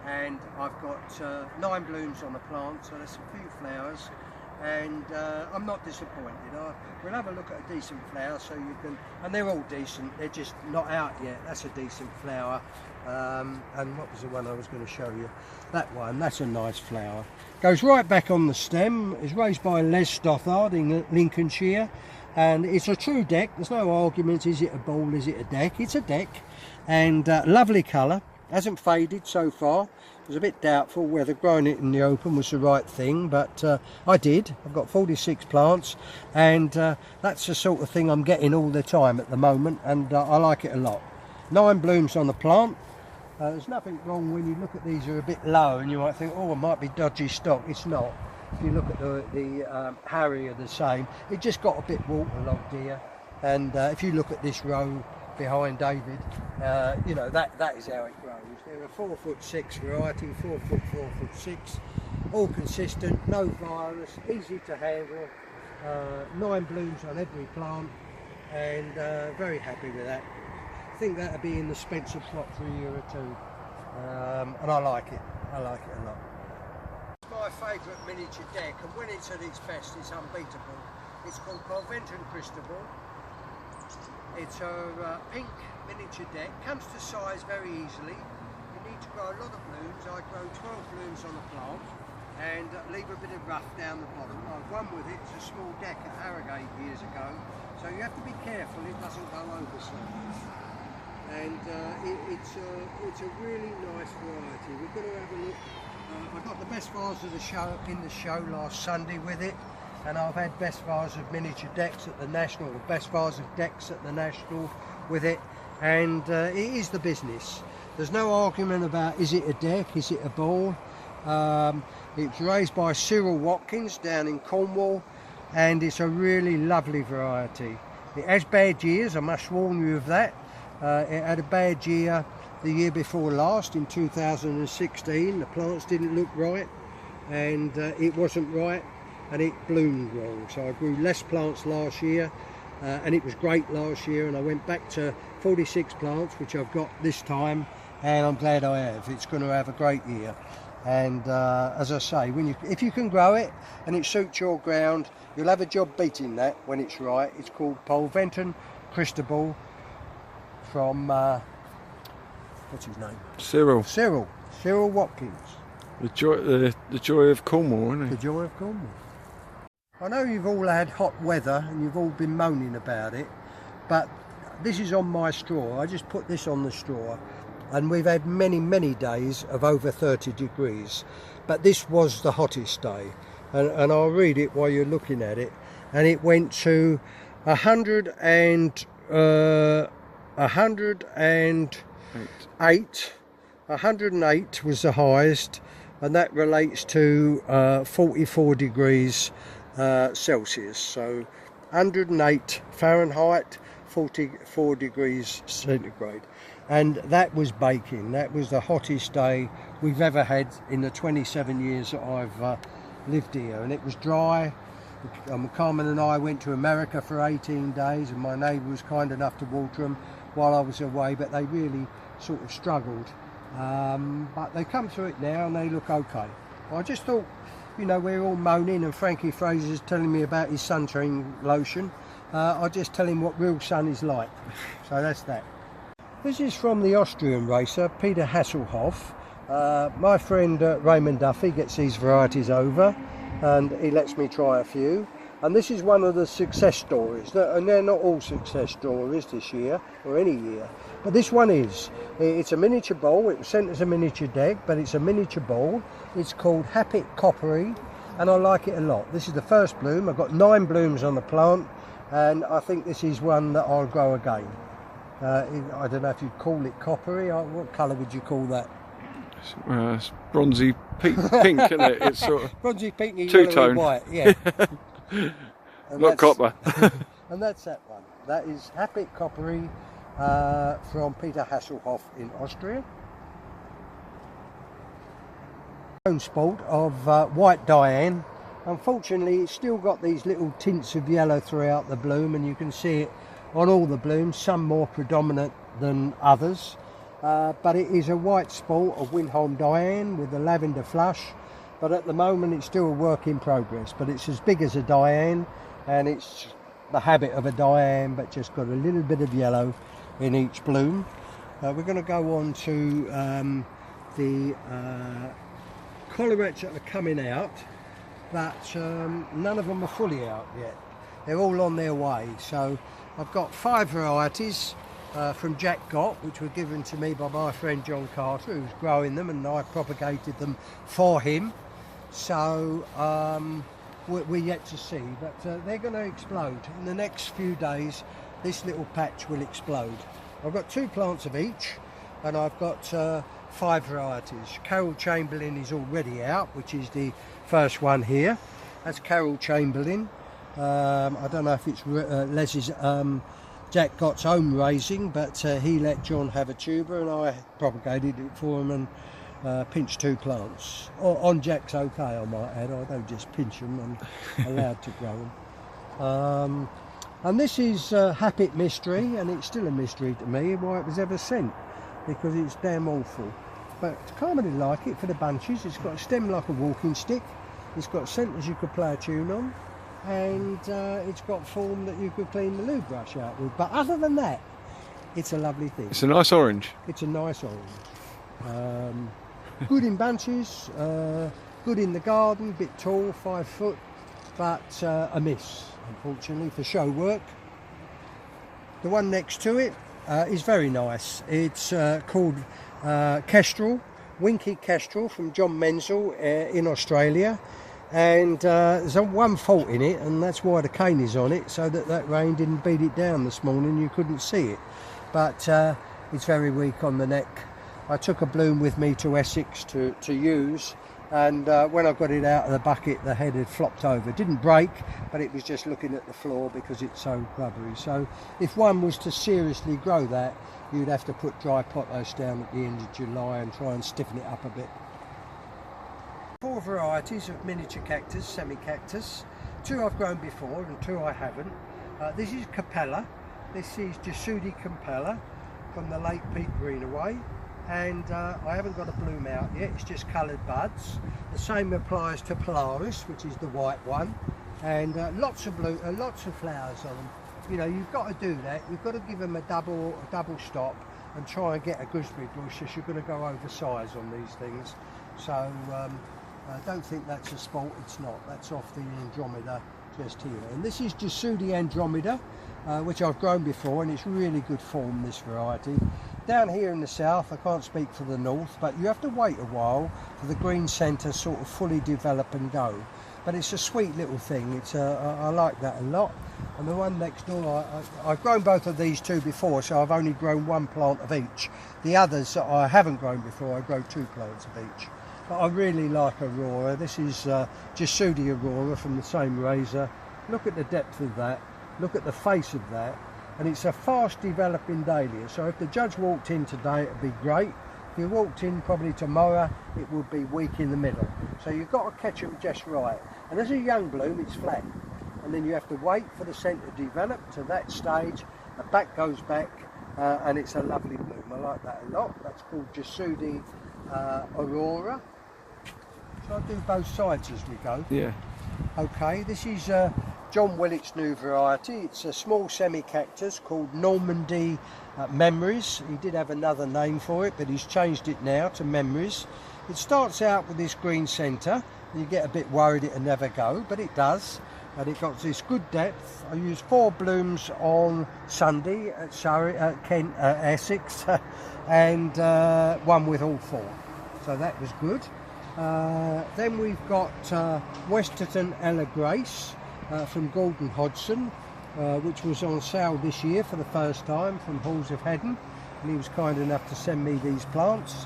And I've got 9 blooms on the plant, so there's a few flowers, and I'm not disappointed. We'll have a look at a decent flower, so you can, and they're all decent, they're just not out yet. That's a decent flower. And what was the one I was going to show you? That one, that's a nice flower. Goes right back on the stem. It's raised by Les Stothard in Lincolnshire, and it's a true deck. There's no argument, is it a ball, is it a deck? It's a deck, and lovely colour. Hasn't faded so far. It was a bit doubtful whether growing it in the open was the right thing, but I did. I've got 46 plants, and that's the sort of thing I'm getting all the time at the moment, and I like it a lot. 9 blooms on the plant. There's nothing wrong when you look at these are a bit low and you might think, oh, it might be dodgy stock. It's not. If you look at the Harry are the same. It just got a bit waterlogged here, and if you look at this row behind David, you know, that is how it grows. They're a 4'6" variety, 4 foot, 4'6", all consistent, no virus, easy to handle, 9 blooms on every plant, and very happy with that. I think that'll be in the Spencer plot for a year or 2, and I like it a lot. It's my favourite miniature deck, and when it's at its best it's unbeatable. It's called Cultivation. It's a pink miniature deck, comes to size very easily. You need to grow a lot of blooms. I grow 12 blooms on a plant and leave a bit of rough down the bottom. I've run with it. It's a small deck at Harrogate years ago, so you have to be careful it doesn't go over something. And it's a really nice variety. We're going to have a look. I got the best vase of the show in the show last Sunday with it. And I've had best vase of miniature decks at the National, or best vase of decks at the National with it, and it is the business. There's no argument about is it a deck, is it a ball. It's raised by Cyril Watkins down in Cornwall, and it's a really lovely variety. It has bad years, I must warn you of that. It had a bad year the year before last in 2016. The plants didn't look right, and it wasn't right, and it bloomed wrong. So I grew less plants last year, and it was great last year, and I went back to 46 plants, which I've got this time, and I'm glad I have. It's going to have a great year. And as I say, if you can grow it and it suits your ground, you'll have a job beating that when it's right. It's called Polventon Cristobal from what's his name? Cyril Watkins. The joy of Cornwall, isn't it? The joy of Cornwall. I know you've all had hot weather and you've all been moaning about it, but this is on my straw. I just put this on the straw, and we've had many days of over 30 degrees, but this was the hottest day, and I'll read it while you're looking at it, and it went to 108. 108 was the highest, and that relates to 44 degrees Celsius. So 108 Fahrenheit, 44 degrees centigrade. And that was baking. That was the hottest day we've ever had in the 27 years that I've lived here. And it was dry. Carmen and I went to America for 18 days, and my neighbour was kind enough to water them while I was away, but they really sort of struggled. But they come through it now and they look okay. I just thought, you know, we're all moaning and Frankie Fraser's telling me about his sunscreen lotion. I just tell him what real sun is like. So that's that. This is from the Austrian racer, Peter Hasselhoff. My friend Raymond Duffy gets these varieties over and he lets me try a few. And this is one of the success stories, and they're not all success stories this year or any year, but this one is. It's a miniature bowl. It was sent as a miniature deck, but it's a miniature bowl. It's called Happy Coppery, and I like it a lot. This is the first bloom. I've got 9 blooms on the plant, and I think this is one that I'll grow again. I don't know if you'd call it coppery. What colour would you call that? It's bronzy pink, isn't it? It's sort of bronzy pink, two-tone, white, yeah. Not copper. And that's that one. That is Happy Coppery from Peter Hasselhoff in Austria. Own sport of white Diane. Unfortunately, it's still got these little tints of yellow throughout the bloom, and you can see it on all the blooms, some more predominant than others. But it is a white sport of Winholme Diane with the lavender flush. But at the moment it's still a work in progress, but it's as big as a Diane, and it's the habit of a Diane, but just got a little bit of yellow in each bloom. We're going to go on to the collarettes that are coming out, but none of them are fully out yet. They're all on their way. So I've got 5 varieties from Jack Gott, which were given to me by my friend John Carter, who's growing them, and I propagated them for him. So we're yet to see, but they're going to explode. In the next few days, this little patch will explode. I've got 2 plants of each, and I've got 5 varieties. Carol Chamberlain is already out, which is the first one here. That's Carol Chamberlain. I don't know if it's Les's Jack Gott's own raising, but he let John have a tuber, and I propagated it for him and pinch 2 plants. On Jack's okay, I might add. I don't just pinch them, I'm allowed to grow them. And this is Happy Mystery, and it's still a mystery to me why it was ever sent, because it's damn awful. But Carmen didn't like it for the bunches. It's got a stem like a walking stick, it's got centres you could play a tune on, and it's got form that you could clean the loo brush out with. But other than that, it's a lovely thing. It's a nice orange. It's a nice orange. Good in bunches, good in the garden, bit tall, 5 foot, but a miss, unfortunately, for show work. The one next to it is very nice. It's called Kestrel, Winky Kestrel from John Menzel in Australia. And there's one fault in it, and that's why the cane is on it, so that rain didn't beat it down this morning. You couldn't see it, but it's very weak on the neck. I took a bloom with me to Essex to use, and when I got it out of the bucket, the head had flopped over. It didn't break, but it was just looking at the floor because it's so rubbery. So if one was to seriously grow that, you'd have to put dry potash down at the end of July and try and stiffen it up a bit. 4 varieties of miniature cactus, semi-cactus. 2 I've grown before and 2 I haven't. This is Capella. This is Jasudi Campella from the Lake Peak Greenaway. And I haven't got a bloom out yet, it's just coloured buds. The same applies to Polaris, which is the white one, and lots of flowers on them. You know, you've got to do that. You've got to give them a double stop and try and get a gooseberry bush, as you're going to go over size on these things. So I don't think that's a sport. It's not. That's off the Andromeda just here. And this is Jasudi Andromeda, which I've grown before, and it's really good form, this variety. Down here in the south, I can't speak for the north, but you have to wait a while for the green centre sort of fully develop and go. But it's a sweet little thing. It's I like that a lot. And the one next door, I've grown both of these 2 before, so I've only grown 1 plant of each. The others that I haven't grown before, I grow 2 plants of each. But I really like Aurora. This is Jasudi Aurora from the same razor. Look at the depth of that. look at the face of that, and it's a fast developing dahlia. So if the judge walked in today, it'd be great. If you walked in probably tomorrow, it would be weak in the middle. So you've got to catch them just right. And as a young bloom, it's flat. And then you have to wait for the centre to develop to that stage. The back goes back, and it's a lovely bloom. I like that a lot. That's called Jasudi Aurora. Shall I do both sides as we go? Yeah. Okay, this is John Willett's new variety. It's a small semi-cactus called Normandy Memories. He did have another name for it, but he's changed it now to Memories. It starts out with this green centre, and you get a bit worried it'll never go, but it does. And it got this good depth. I used 4 blooms on Sunday at Surrey, Kent, Essex, and one with all 4. So that was good. Then we've got Westerton Ella Grace from Gordon Hodgson, which was on sale this year for the first time from Halls of Heddon, and he was kind enough to send me these plants,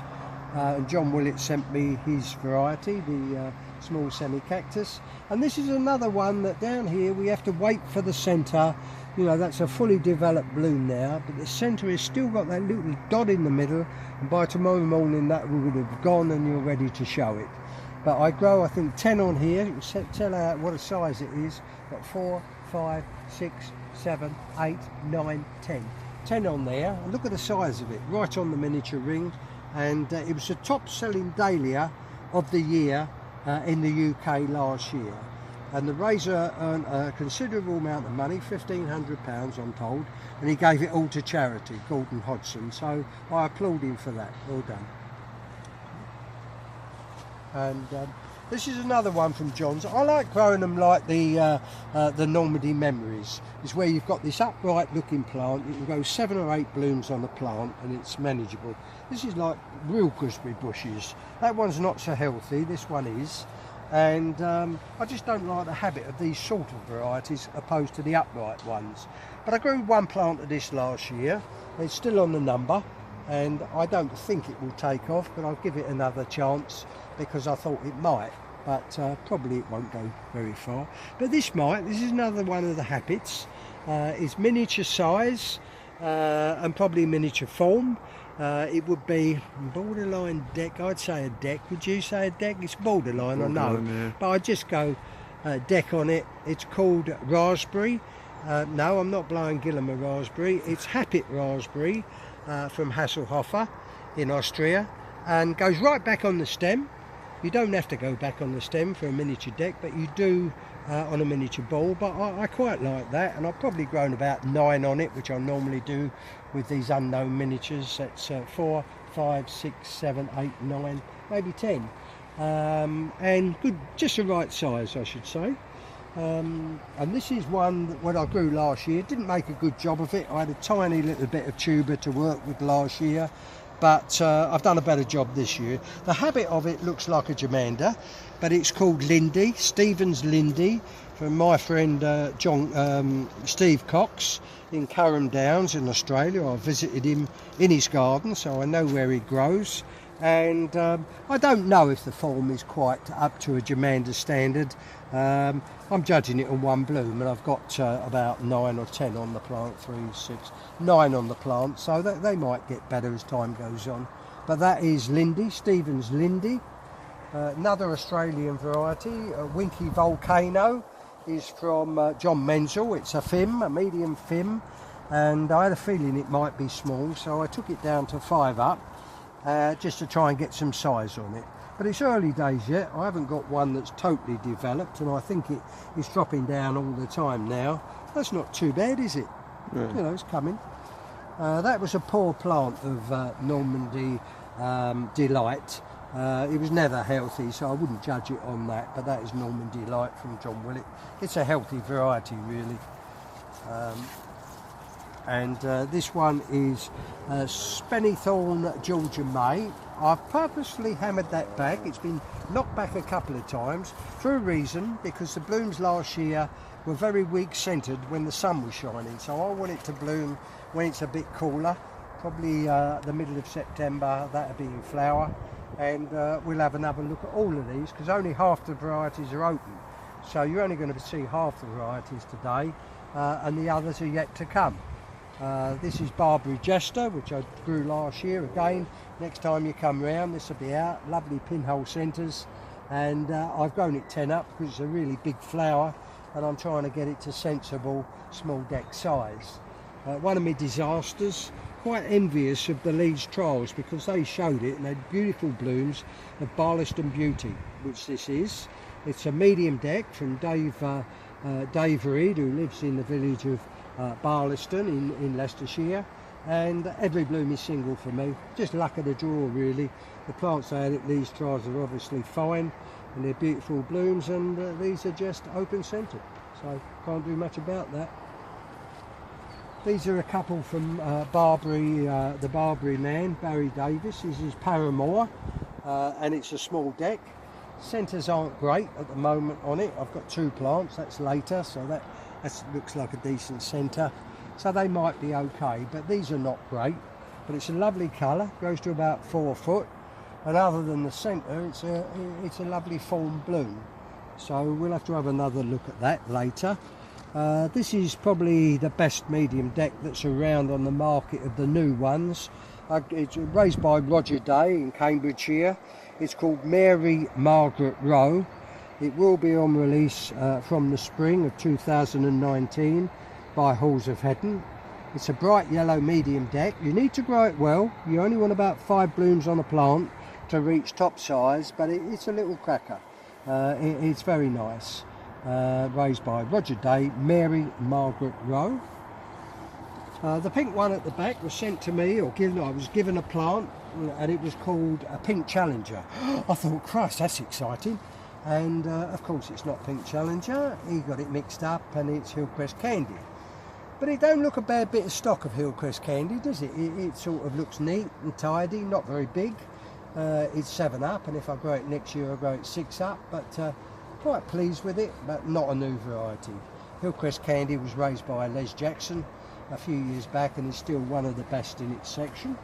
and John Willett sent me his variety, the small semi-cactus. And this is another one that down here we have to wait for the centre. You know, that's a fully developed bloom now, but the centre has still got that little dot in the middle, and by tomorrow morning that would have gone and you're ready to show it. But I grow, I think, 10 on here. You can tell out what a size it is. Got 4, 5, 6, 7, 8, 9, 10. 10 on there. And look at the size of it, right on the miniature ring. And it was the top selling dahlia of the year in the UK last year. And the raiser earned a considerable amount of money, £1,500 I'm told, and he gave it all to charity, Gordon Hodgson. So I applaud him for that. Well done. And this is another one from John's. I like growing them like the Normandy Memories. It's where you've got this upright looking plant. You can grow 7 or 8 blooms on a plant and it's manageable. This is like real gooseberry bushes. That one's not so healthy, this one is. And I just don't like the habit of these sort of varieties opposed to the upright ones. But I grew 1 plant of this last year. It's still on the number, and I don't think it will take off, but I'll give it another chance because I thought it might, but probably it won't go very far. But this might. This is another one of the habits. It's miniature size and probably miniature form. It would be borderline deck. I'd say a deck. Would you say a deck? It's borderline, I know. Yeah. But I'd just go deck on it. It's called raspberry. No, I'm not blowing Gillam a raspberry. It's Happit raspberry from Hasselhofer in Austria, and goes right back on the stem. You don't have to go back on the stem for a miniature deck, but you do on a miniature ball. But I quite like that, and I've probably grown about 9 on it, which I normally do with these unknown miniatures. That's 4, 5, 6, 7, 8, 9, maybe 10. And good, just the right size, I should say. And this is one that when I grew last year, didn't make a good job of it. I had a tiny little bit of tuber to work with last year, but I've done a better job this year. The habit of it looks like a germander, but it's called Lindy, Stevens Lindy, from my friend Steve Cox in Curram Downs in Australia. I visited him in his garden, so I know where he grows. And I don't know if the form is quite up to a germander standard. I'm judging it on 1 bloom, and I've got about 9 or 10 on the plant, 3, 6, 9 on the plant, so they might get better as time goes on. But that is Lindy, Stevens Lindy. Another Australian variety, Winky Volcano, is from John Menzel. It's a FIM, a medium FIM, and I had a feeling it might be small, so I took it down to 5 up. Just to try and get some size on it. But it's early days yet. I haven't got one that's totally developed, and I think it is dropping down all the time now. That's not too bad, is it? Yeah. You know, it's coming. That was a poor plant of Normandy Delight. It was never healthy, so I wouldn't judge it on that, but that is Normandy Delight from John Willett. It's a healthy variety, really. And this one is Spennythorn Georgia May. I've purposely hammered that back. It's been knocked back a couple of times for a reason, because the blooms last year were very weak centred when the sun was shining. So I want it to bloom when it's a bit cooler, probably the middle of September. That'll be in flower, and we'll have another look at all of these, because only half the varieties are open. So you're only going to see half the varieties today. and the others are yet to come. This is Barbary Jester, which I grew last year. Again, next time you come round, this will be out. Lovely pinhole centres, and I've grown it 10 up because it's a really big flower, and I'm trying to get it to sensible small deck size. One of my disasters, quite envious of the Leeds trials because they showed it and they had beautiful blooms of Barliston Beauty, which this is. It's a medium deck from Dave Reed, who lives in the village of Barliston in Leicestershire, and every bloom is single for me. Just luck of the draw really. The plants I had at Leeds trials are obviously fine and they're beautiful blooms, and these are just open centred, so can't do much about that. These are a couple from Barbary, the Barbary man, Barry Davis. This is Paramore, and it's a small deck. Centres aren't great at the moment on it. I've got 2 plants, that's later, so that looks like a decent centre. So they might be okay, but these are not great. But it's a lovely colour, goes to about 4 foot. And other than the centre, it's a lovely form bloom. So we'll have to have another look at that later. This is probably the best medium deck that's around on the market of the new ones. It's raised by Roger Day in Cambridgeshire. It's called Mary Margaret Rowe. It will be on release from the spring of 2019 by Halls of Heddon. It's a bright yellow medium deck. You need to grow it well. You only want about 5 blooms on a plant to reach top size, but it's a little cracker. It's very nice. Raised by Roger Day, Mary Margaret Rowe. The pink one at the back was sent to me, I was given a plant, and it was called a Pink Challenger. I thought, Christ, that's exciting. And of course it's not Pink Challenger. He got it mixed up, and it's Hillcrest Candy. But it don't look a bad bit of stock of Hillcrest Candy, does it? It sort of looks neat and tidy, not very big. It's 7 up, and if I grow it next year I'll grow it 6 up, but quite pleased with it, but not a new variety. Hillcrest Candy was raised by Les Jackson a few years back and is still one of the best in its section.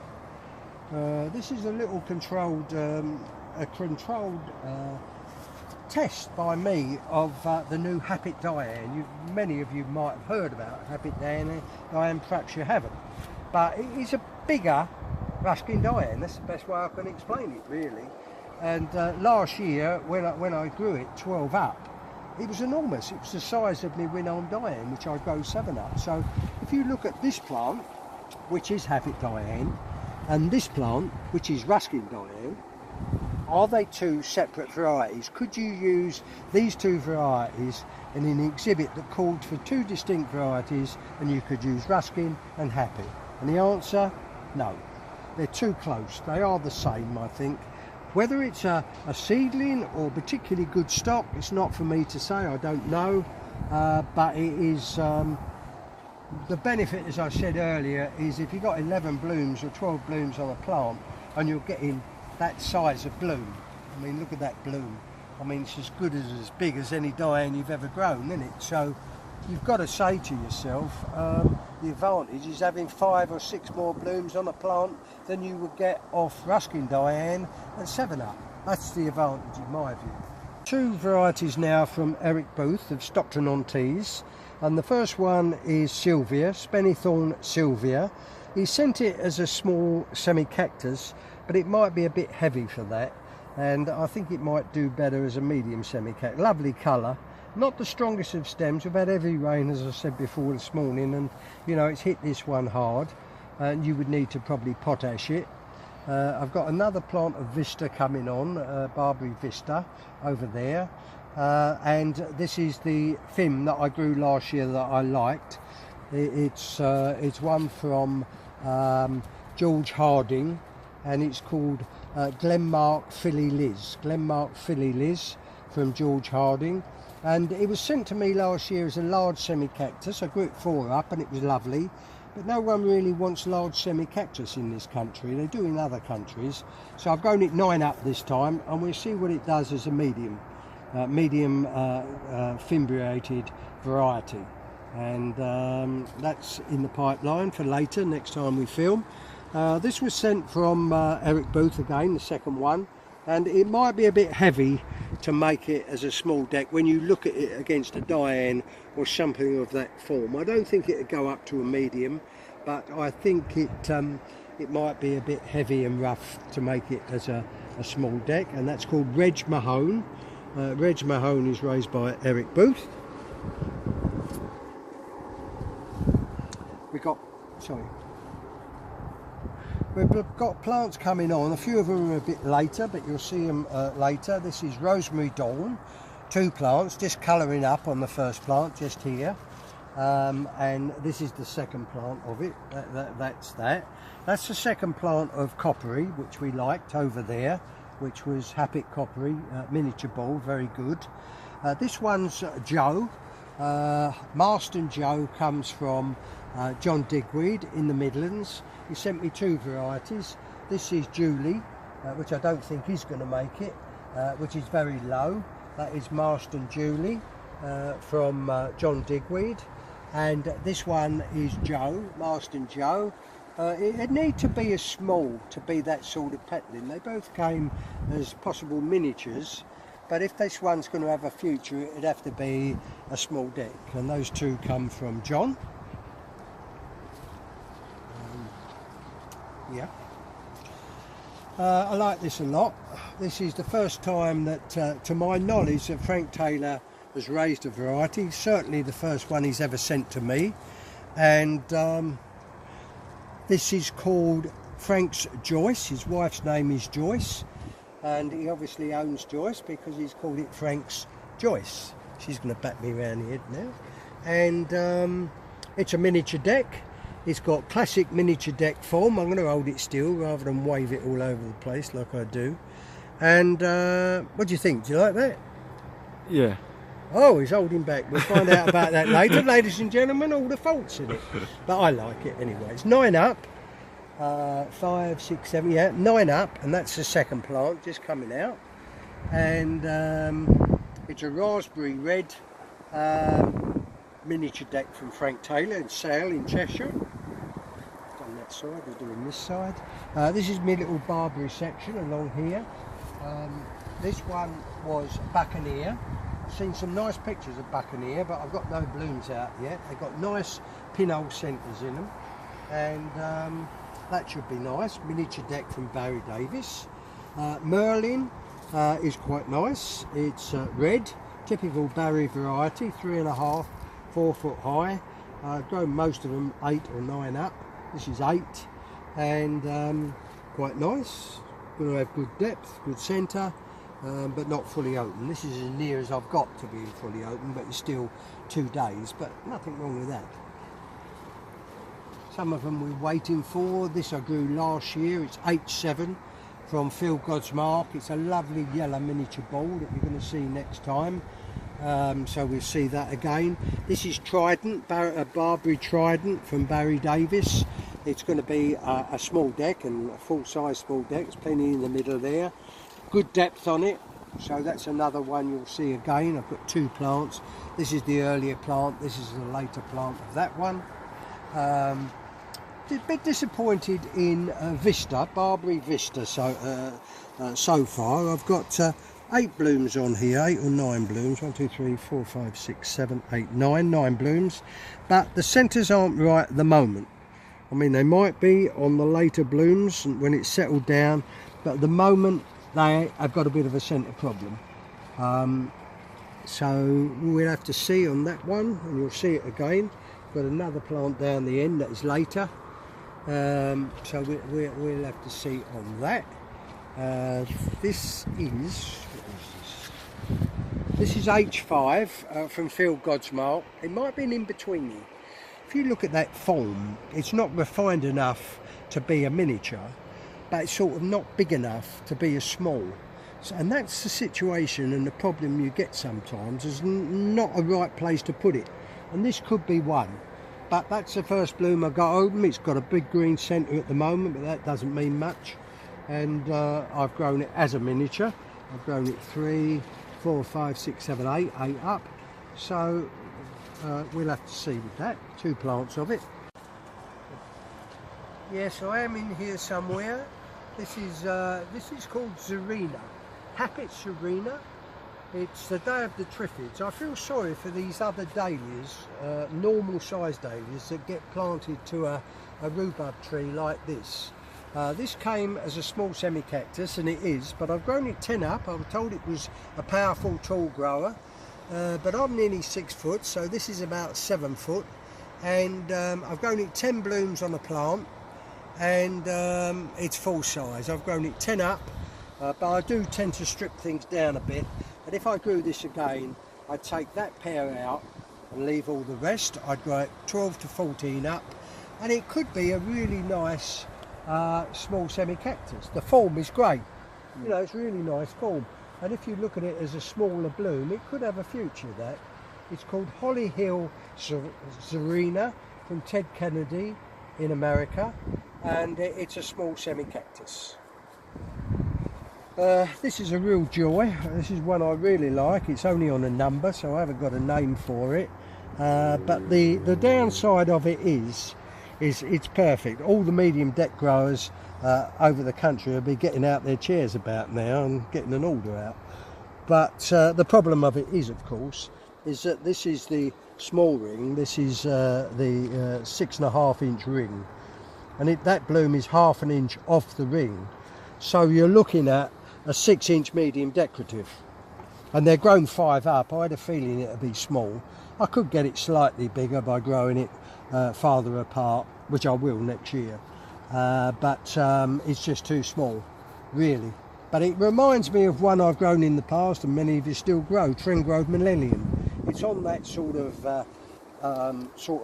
This is a little controlled test by me of the new Happy Diane. Many of you might have heard about Happy Diane, perhaps you haven't. But it's a bigger Ruskin Diane, that's the best way I can explain it really. And last year when I grew it 12 up, it was enormous. It was the size of my Winholme Diane, which I grow 7 up. So if you look at this plant, which is Happy Diane, and this plant, which is Ruskin Diane, are they 2 separate varieties? Could you use these 2 varieties in an exhibit that called for 2 distinct varieties, and you could use Ruskin and Happy? And the answer, no. They're too close. They are the same, I think. Whether it's a seedling or particularly good stock, it's not for me to say, I don't know. But it is, the benefit, as I said earlier, is if you've got 11 blooms or 12 blooms on a plant and you're getting that size of bloom. I mean, look at that bloom. I mean, it's as good as big as any Diane you've ever grown, isn't it? So you've got to say to yourself, the advantage is having 5 or 6 more blooms on a plant than you would get off Ruskin Diane and 7 up. That's the advantage in my view. 2 varieties now from Eric Booth of Stockton-on-Tees, and the first one is Sylvia, Spennythorn Sylvia. He sent it as a small semi-cactus, but it might be a bit heavy for that, and I think it might do better as a medium semi-cactus. Lovely colour. Not the strongest of stems. We've had heavy rain, as I said before this morning, and you know it's hit this one hard, and you would need to probably potash it. I've got another plant of Vista coming on, Barbary Vista over there, and this is the Fim that I grew last year that I liked. It's one from George Harding, and it's called Glenmark Philly Liz. Glenmark Philly Liz from George Harding. And it was sent to me last year as a large semi-cactus. I grew it 4 up and it was lovely, but no one really wants large semi-cactus in this country. They do in other countries. So I've grown it 9 up this time, and we'll see what it does as a medium fimbriated variety. And that's in the pipeline for later, next time we film. This was sent from Eric Booth again, the second one. And it might be a bit heavy to make it as a small deck when you look at it against a Diane or something of that form. I don't think it would go up to a medium, but I think it might be a bit heavy and rough to make it as a small deck, and that's called Reg Mahone. Reg Mahone is raised by Eric Booth. We've got plants coming on. A few of them are a bit later, but you'll see them later. This is Rosemary Dawn, 2 plants, just colouring up on the first plant, just here. And this is the second plant of it. That's that. That's the second plant of Coppery, which we liked over there, which was Happy Coppery, miniature ball, very good. This one's Joe. Marston Joe comes from John Digweed in the Midlands. He sent me 2 varieties. This is Julie, which I don't think is going to make it, which is very low. That is Marston Julie from John Digweed. And this one is Joe, Marston Joe. It need to be a small to be that sort of petling. They both came as possible miniatures, but if this one's going to have a future, it'd have to be a small deck. And those 2 come from John. Yeah, I like this a lot. This is the first time that, to my knowledge, that Frank Taylor has raised a variety. Certainly the first one he's ever sent to me. And this is called Frank's Joyce. His wife's name is Joyce, and he obviously owns Joyce because he's called it Frank's Joyce. She's going to bat me around here now. And it's a miniature deck. It's got classic miniature deck form. I'm going to hold it still rather than wave it all over the place like I do. And what do you think? Do you like that? Yeah. Oh, he's holding back. We'll find out about that later, ladies and gentlemen, all the faults in it. But I like it anyway. It's 9 up, 5, 6, 7, yeah, 9 up, and that's the second plant just coming out. And it's a raspberry red miniature deck from Frank Taylor in Sale in Cheshire. Done that side, we're doing this side. This is my little barberry section along here. This one was Buccaneer. I've seen some nice pictures of Buccaneer, but I've got no blooms out yet. They've got nice pinhole centres in them, and that should be nice. Miniature deck from Barry Davis. Merlin is quite nice. It's red, typical Barry variety, 3.5, 4 foot high. I've grown most of them 8 or 9 up. This is 8, and quite nice. Going to have good depth, good centre, but not fully open. This is as near as I've got to being fully open, but it's still 2 days, but nothing wrong with that. Some of them we're waiting for. This I grew last year. It's H7 from Phil God's Mark. It's a lovely yellow miniature ball that you're going to see next time. So we'll see that again. This is Trident, a Barbary Trident from Barry Davis. It's going to be a small deck, and a full-size small deck. There's plenty in the middle there. Good depth on it, so that's another one you'll see again. I've got 2 plants. This is the earlier plant. This is the later plant of that one. A bit disappointed in Vista, Barbary Vista so far. I've got 8 blooms on here, 8 or 9 blooms, 1, 2, 3, 4, 5, 6, 7, 8, 9 blooms, but the centres aren't right at the moment. I mean, they might be on the later blooms when it's settled down, but at the moment they have got a bit of a centre problem. So we'll have to see on that one, and you'll see it again. Got another plant down the end that is later, so we'll have to see on that. This is H5 from Phil God's Mark. It might be an in-between. If you look at that form, it's not refined enough to be a miniature, but it's sort of not big enough to be a small. So, and that's the situation and the problem you get sometimes. There's not a right place to put it, and this could be one. But that's the first bloom I got open. It's got a big green centre at the moment, but that doesn't mean much. And I've grown it as a miniature. I've grown it 3, 4, 5, 6, 7, 8 up. So we'll have to see with that. 2 plants of it. Yes, I am in here somewhere. This is called Zarina, Happy Serena. It's the day of the triffids. I feel sorry for these other dahlias, normal sized dahlias that get planted to a rhubarb tree like this. This came as a small semi-cactus, and it is, but I've grown it 10 up. I was told it was a powerful tall grower, but I'm nearly 6 foot, so this is about 7 foot, and I've grown it 10 blooms on a plant, and it's full size. I've grown it 10 up, but I do tend to strip things down a bit, and if I grew this again, I'd take that pair out and leave all the rest. I'd grow it 12 to 14 up, and it could be a really nice small semi-cactus. The form is great, you know, it's really nice form, and if you look at it as a smaller bloom, it could have a future. That it's called Holly Hill Zarina from Ted Kennedy in America, and it's a small semi-cactus. This is a real joy. This is one I really like. It's only on a number, so I haven't got a name for it, but the downside of it is it's perfect. All the medium deck growers over the country will be getting out their chairs about now and getting an order out. But the problem of it is, of course, is that this is the small ring. This is the 6.5 inch ring, and that bloom is 1/2 inch off the ring. So you're looking at a 6 inch medium decorative, and they're grown 5 up. I had a feeling it would be small. I could get it slightly bigger by growing it farther apart, which I will next year, but it's just too small, really. But it reminds me of one I've grown in the past, and many of you still grow, Trend-Grove Millennium. It's on that sort of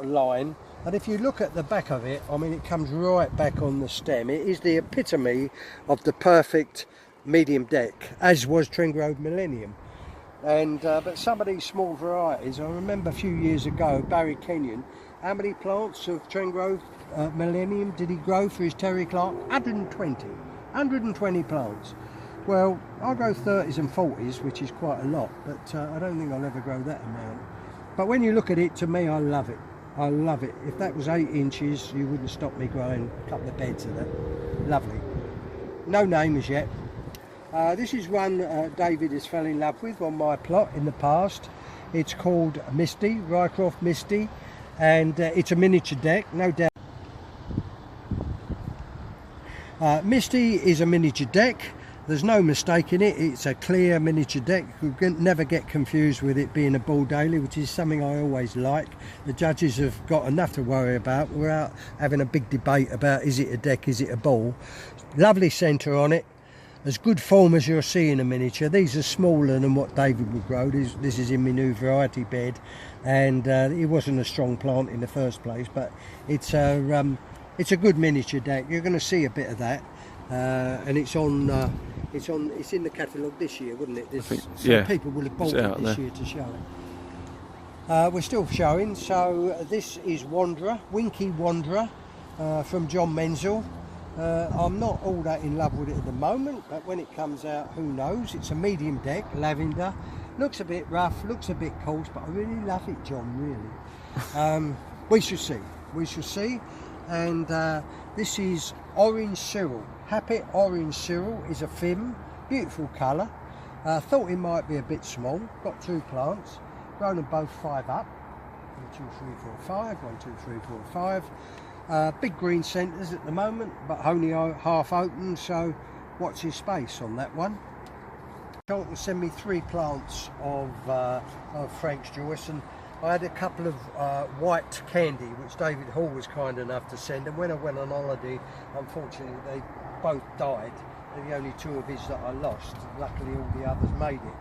line, and if you look at the back of it, I mean, it comes right back on the stem. It is the epitome of the perfect medium deck, as was Trend-Grove Millennium. And but some of these small varieties, I remember a few years ago, Barry Kenyon, how many plants of Trend-Grove Millennium did he grow for his Terry Clark? 120 plants. Well, I grow 30s and 40s, which is quite a lot, but I don't think I'll ever grow that amount. But when you look at it, to me, I love it. I love it. If that was 8 inches, you wouldn't stop me growing a couple of beds of that. Lovely. No name as yet. This is one David has fell in love with on my plot in the past. It's called Misty, Rycroft Misty, and it's a miniature deck, no doubt. Misty is a miniature deck. There's no mistake in it. It's a clear miniature deck. You can never get confused with it being a ball dahlia, which is something I always like. The judges have got enough to worry about without having a big debate about is it a deck, is it a ball. Lovely centre on it. As good form as you'll see in a miniature. These are smaller than what David would grow. This is in my new variety bed, and it wasn't a strong plant in the first place, but it's a good miniature deck. You're going to see a bit of that, and it's in the catalogue this year, wouldn't it? Yeah. People will have bought it this year to show it. We're still showing. So this is Wanderer, Winky Wanderer, from John Menzel. I'm not all that in love with it at the moment, but when it comes out, who knows. It's a medium deck, lavender, looks a bit rough, looks a bit coarse, but I really love it, John, really. We shall see. And this is Orange Cyril. Happy Orange Cyril is a Fim, beautiful colour. Thought it might be a bit small. Got 2 plants, grown them both 5 up. 1, 2, 3, 4, 5. 1, 2, 3, 4, 5. Big green centres at the moment, but only half open, so watch his space on that one. Charlton sent me 3 plants of Frank's Joyce, and I had a couple of white candy, which David Hall was kind enough to send, and when I went on holiday, unfortunately they both died. They're the only 2 of his that I lost. Luckily all the others made it.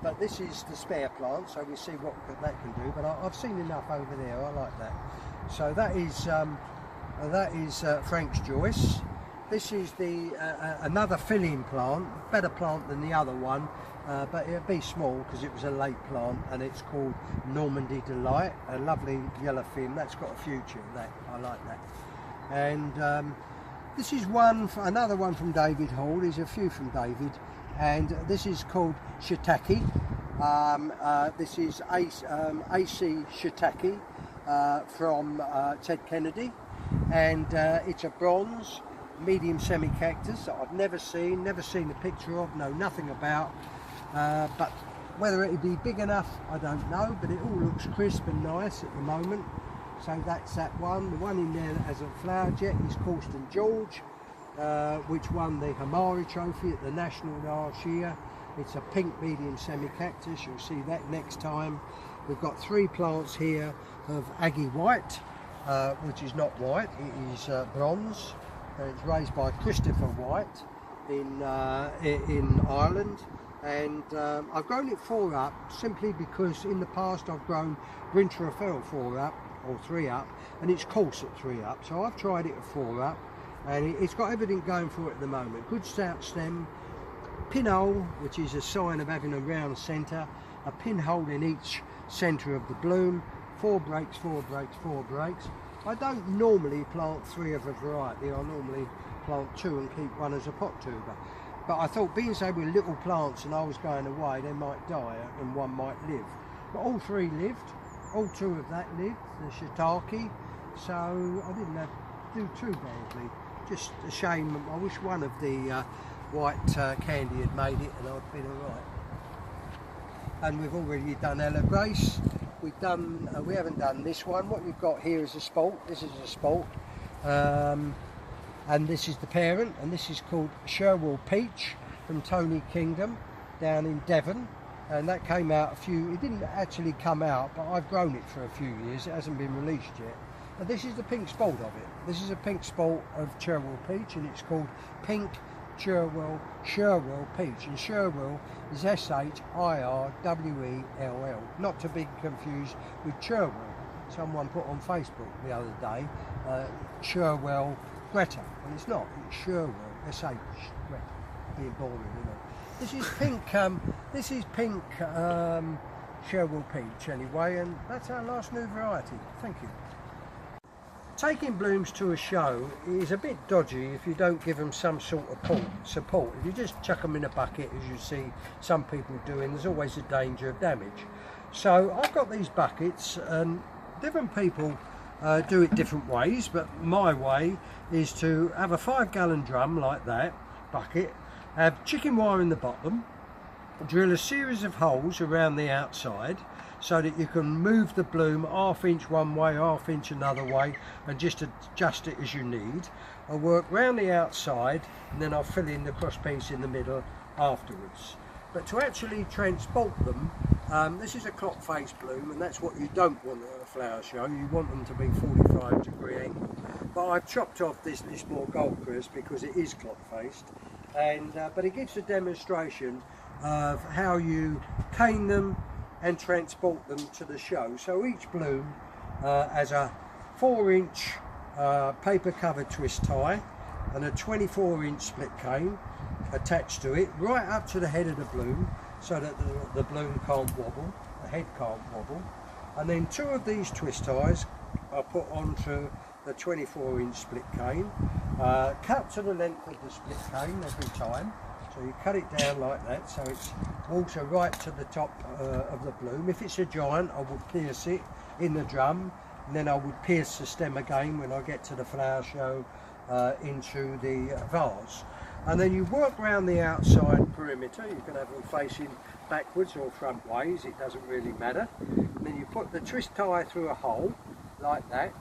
But this is the spare plant, so we'll see what that can do, but I've seen enough over there. I like that. So that is Frank's Joyce. This is another fill-in plant, better plant than the other one, but it'll be small because it was a late plant, and it's called Normandy Delight, a lovely yellow fin. That's got a future, that I like that. And this is another one from David Hall. There's a few from David, and this is called Shiitake. This is AC Shiitake. From Ted Kennedy, and it's a bronze medium semi-cactus that I've never seen a picture of, know nothing about, but Whether it'd be big enough, I don't know, but it all looks crisp and nice at the moment. So that's that one. The one in there that hasn't flowered yet is St George, which won the Hamari Trophy at the National last year. It's a pink medium semi-cactus. You'll see that next time. We've got 3 plants here of Aggie White, which is not white, it is bronze. It's raised by Christopher White in Ireland. And I've grown it 4 up simply because in the past I've grown Winterfell 4 up or 3 up, and it's coarse at 3 up. So I've tried it at 4 up, and it's got everything going for it at the moment. Good stout stem, pinhole, which is a sign of having a round centre, a pinhole in each centre of the bloom, 4 breaks, 4 breaks, 4 breaks. I don't normally plant 3 of a variety. I normally plant 2 and keep 1 as a pot tuber. But I thought, being so with little plants and I was going away, they might die and 1 might live. But all 3 lived, all 2 of that lived, the shiitake, so I didn't do too badly. Just a shame, I wish 1 of the white candy had made it and I'd been alright. And we've already done Ella Grace. We haven't done this one. What you've got here is a spalt. This is a spalt. And this is the parent, and this is called Sherwell Peach from Tony Kingdom down in Devon, and that came out it didn't actually come out, but I've grown it for a few years. It hasn't been released yet. And this is the pink spalt of it. This is a pink spalt of Sherwell Peach, and it's called Pink Sherwell Peach, and Sherwell is Shirwell, not to be confused with Cherwell. Someone put on Facebook the other day, Sherwell Greta, and it's not, it's Sherwell, S-H, Greta, being boring, you know. This is pink Sherwell Peach anyway, and that's our last new variety. Thank you. Taking blooms to a show is a bit dodgy if you don't give them some sort of support. If you just chuck them in a bucket, as you see some people doing, there's always a danger of damage. So I've got these buckets, and different people do it different ways, but my way is to have a 5-gallon drum like that, bucket, have chicken wire in the bottom, drill a series of holes around the outside so that you can move the bloom 1/2 inch one way, 1/2 inch another way, and just adjust it as you need. I'll work round the outside, and then I'll fill in the cross piece in the middle afterwards. But to actually transport them, this is a clock face bloom, and that's what you don't want at a flower show. You want them to be 45-degree angle. But I've chopped off this more Goldcrest because it is clock faced, and but it gives a demonstration of how you cane them and transport them to the show. So each bloom has a 4-inch paper covered twist tie and a 24-inch split cane attached to it, right up to the head of the bloom, so that the bloom can't wobble, the head can't wobble. And then 2 of these twist ties are put onto the 24-inch split cane, cut to the length of the split cane every time. So you cut it down like that, so it's also right to the top of the bloom. If it's a giant, I would pierce it in the drum, and then I would pierce the stem again when I get to the flower show into the vase. And then you work around the outside perimeter. You can have them facing backwards or front ways, it doesn't really matter. And then you put the twist tie through a hole like that,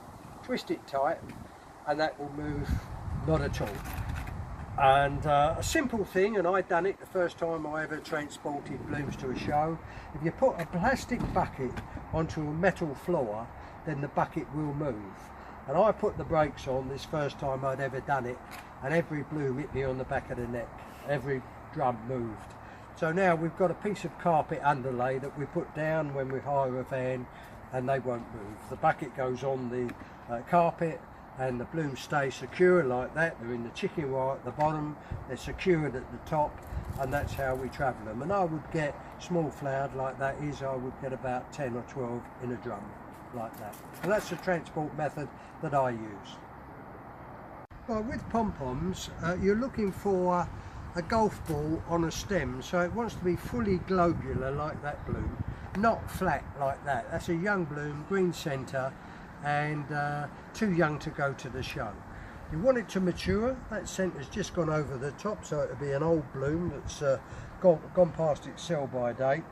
twist it tight, and that will move not at all. And a simple thing, and I done it the first time I ever transported blooms to a show. If you put a plastic bucket onto a metal floor, then the bucket will move. And I put the brakes on this first time I'd ever done it, and every bloom hit me on the back of the neck. Every drum moved. So now we've got a piece of carpet underlay that we put down when we hire a van, and they won't move. The bucket goes on the carpet, and the blooms stay secure like that. They're in the chicken wire at the bottom, they're secured at the top, and that's how we travel them. And I would get small flowered like that I would get about 10 or 12 in a drum like that. And that's the transport method that I use. Well, with pom-poms, you're looking for a golf ball on a stem, so it wants to be fully globular like that bloom, not flat like that. That's a young bloom, green centre, and too young to go to the show. You want it to mature. That centre's just gone over the top, so it'll be an old bloom that's gone past its sell-by date.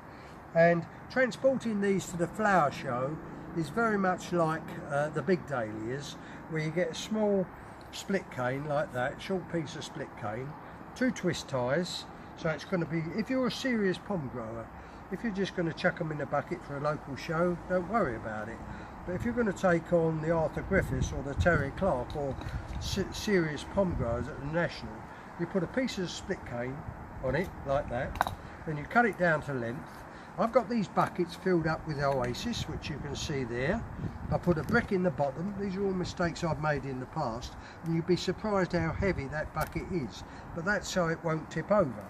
And transporting these to the flower show is very much like the big dahlias, where you get a small split cane like that, short piece of split cane, 2 twist ties. So it's going to be, if you're a serious pom grower, if you're just going to chuck them in a bucket for a local show, don't worry about it. But if you're going to take on the Arthur Griffiths or the Terry Clark or serious pom growers at the National, you put a piece of split cane on it like that, then you cut it down to length. I've got these buckets filled up with Oasis, which you can see there. I put a brick in the bottom. These are all mistakes I've made in the past, and you'd be surprised how heavy that bucket is, but that's so it won't tip over.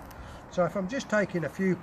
So if I'm just taking a few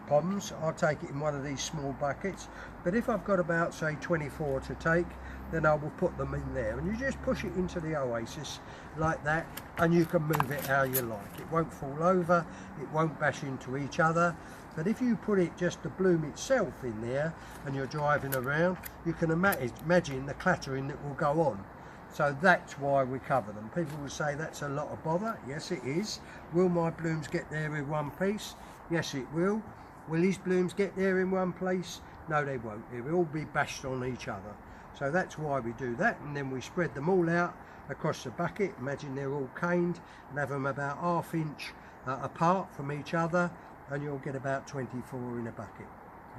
poms, I'll take it in one of these small buckets, but if I've got about, say, 24 to take, then I will put them in there, and you just push it into the Oasis like that, and you can move it how you like. It won't fall over, it won't bash into each other. But if you put it, just the bloom itself, in there and you're driving around, you can imagine the clattering that will go on. So that's why we cover them. People will say that's a lot of bother. Yes, it is. Will my blooms get there in one piece? Yes, it will. Will his blooms get there in one place? No, they won't. They will all be bashed on each other. So that's why we do that, and then we spread them all out across the bucket. Imagine they're all caned and have them about ½ inch apart from each other, and you'll get about 24 in a bucket,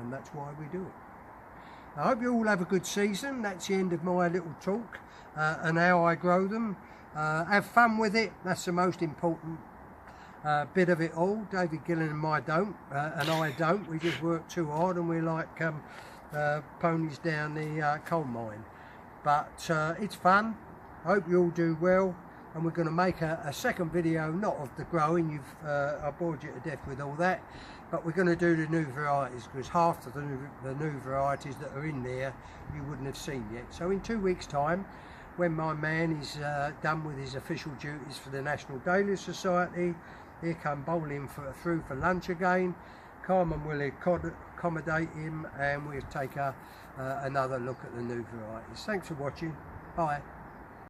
and that's why we do it. I hope you all have a good season. That's the end of my little talk and how I grow them. Have fun with it. That's the most important bit of it all. David Gillen and I don't. We just work too hard, and we're like ponies down the coal mine. But it's fun. I hope you all do well. And we're going to make a second video, not of the growing, I bored you to death with all that, but we're going to do the new varieties, because half of the new varieties that are in there you wouldn't have seen yet. So in 2 weeks' time, when my man is done with his official duties for the National Dahlia Society, he'll come bowling through for lunch again. Carmen will accommodate him, and we'll take another look at the new varieties. Thanks for watching. Bye.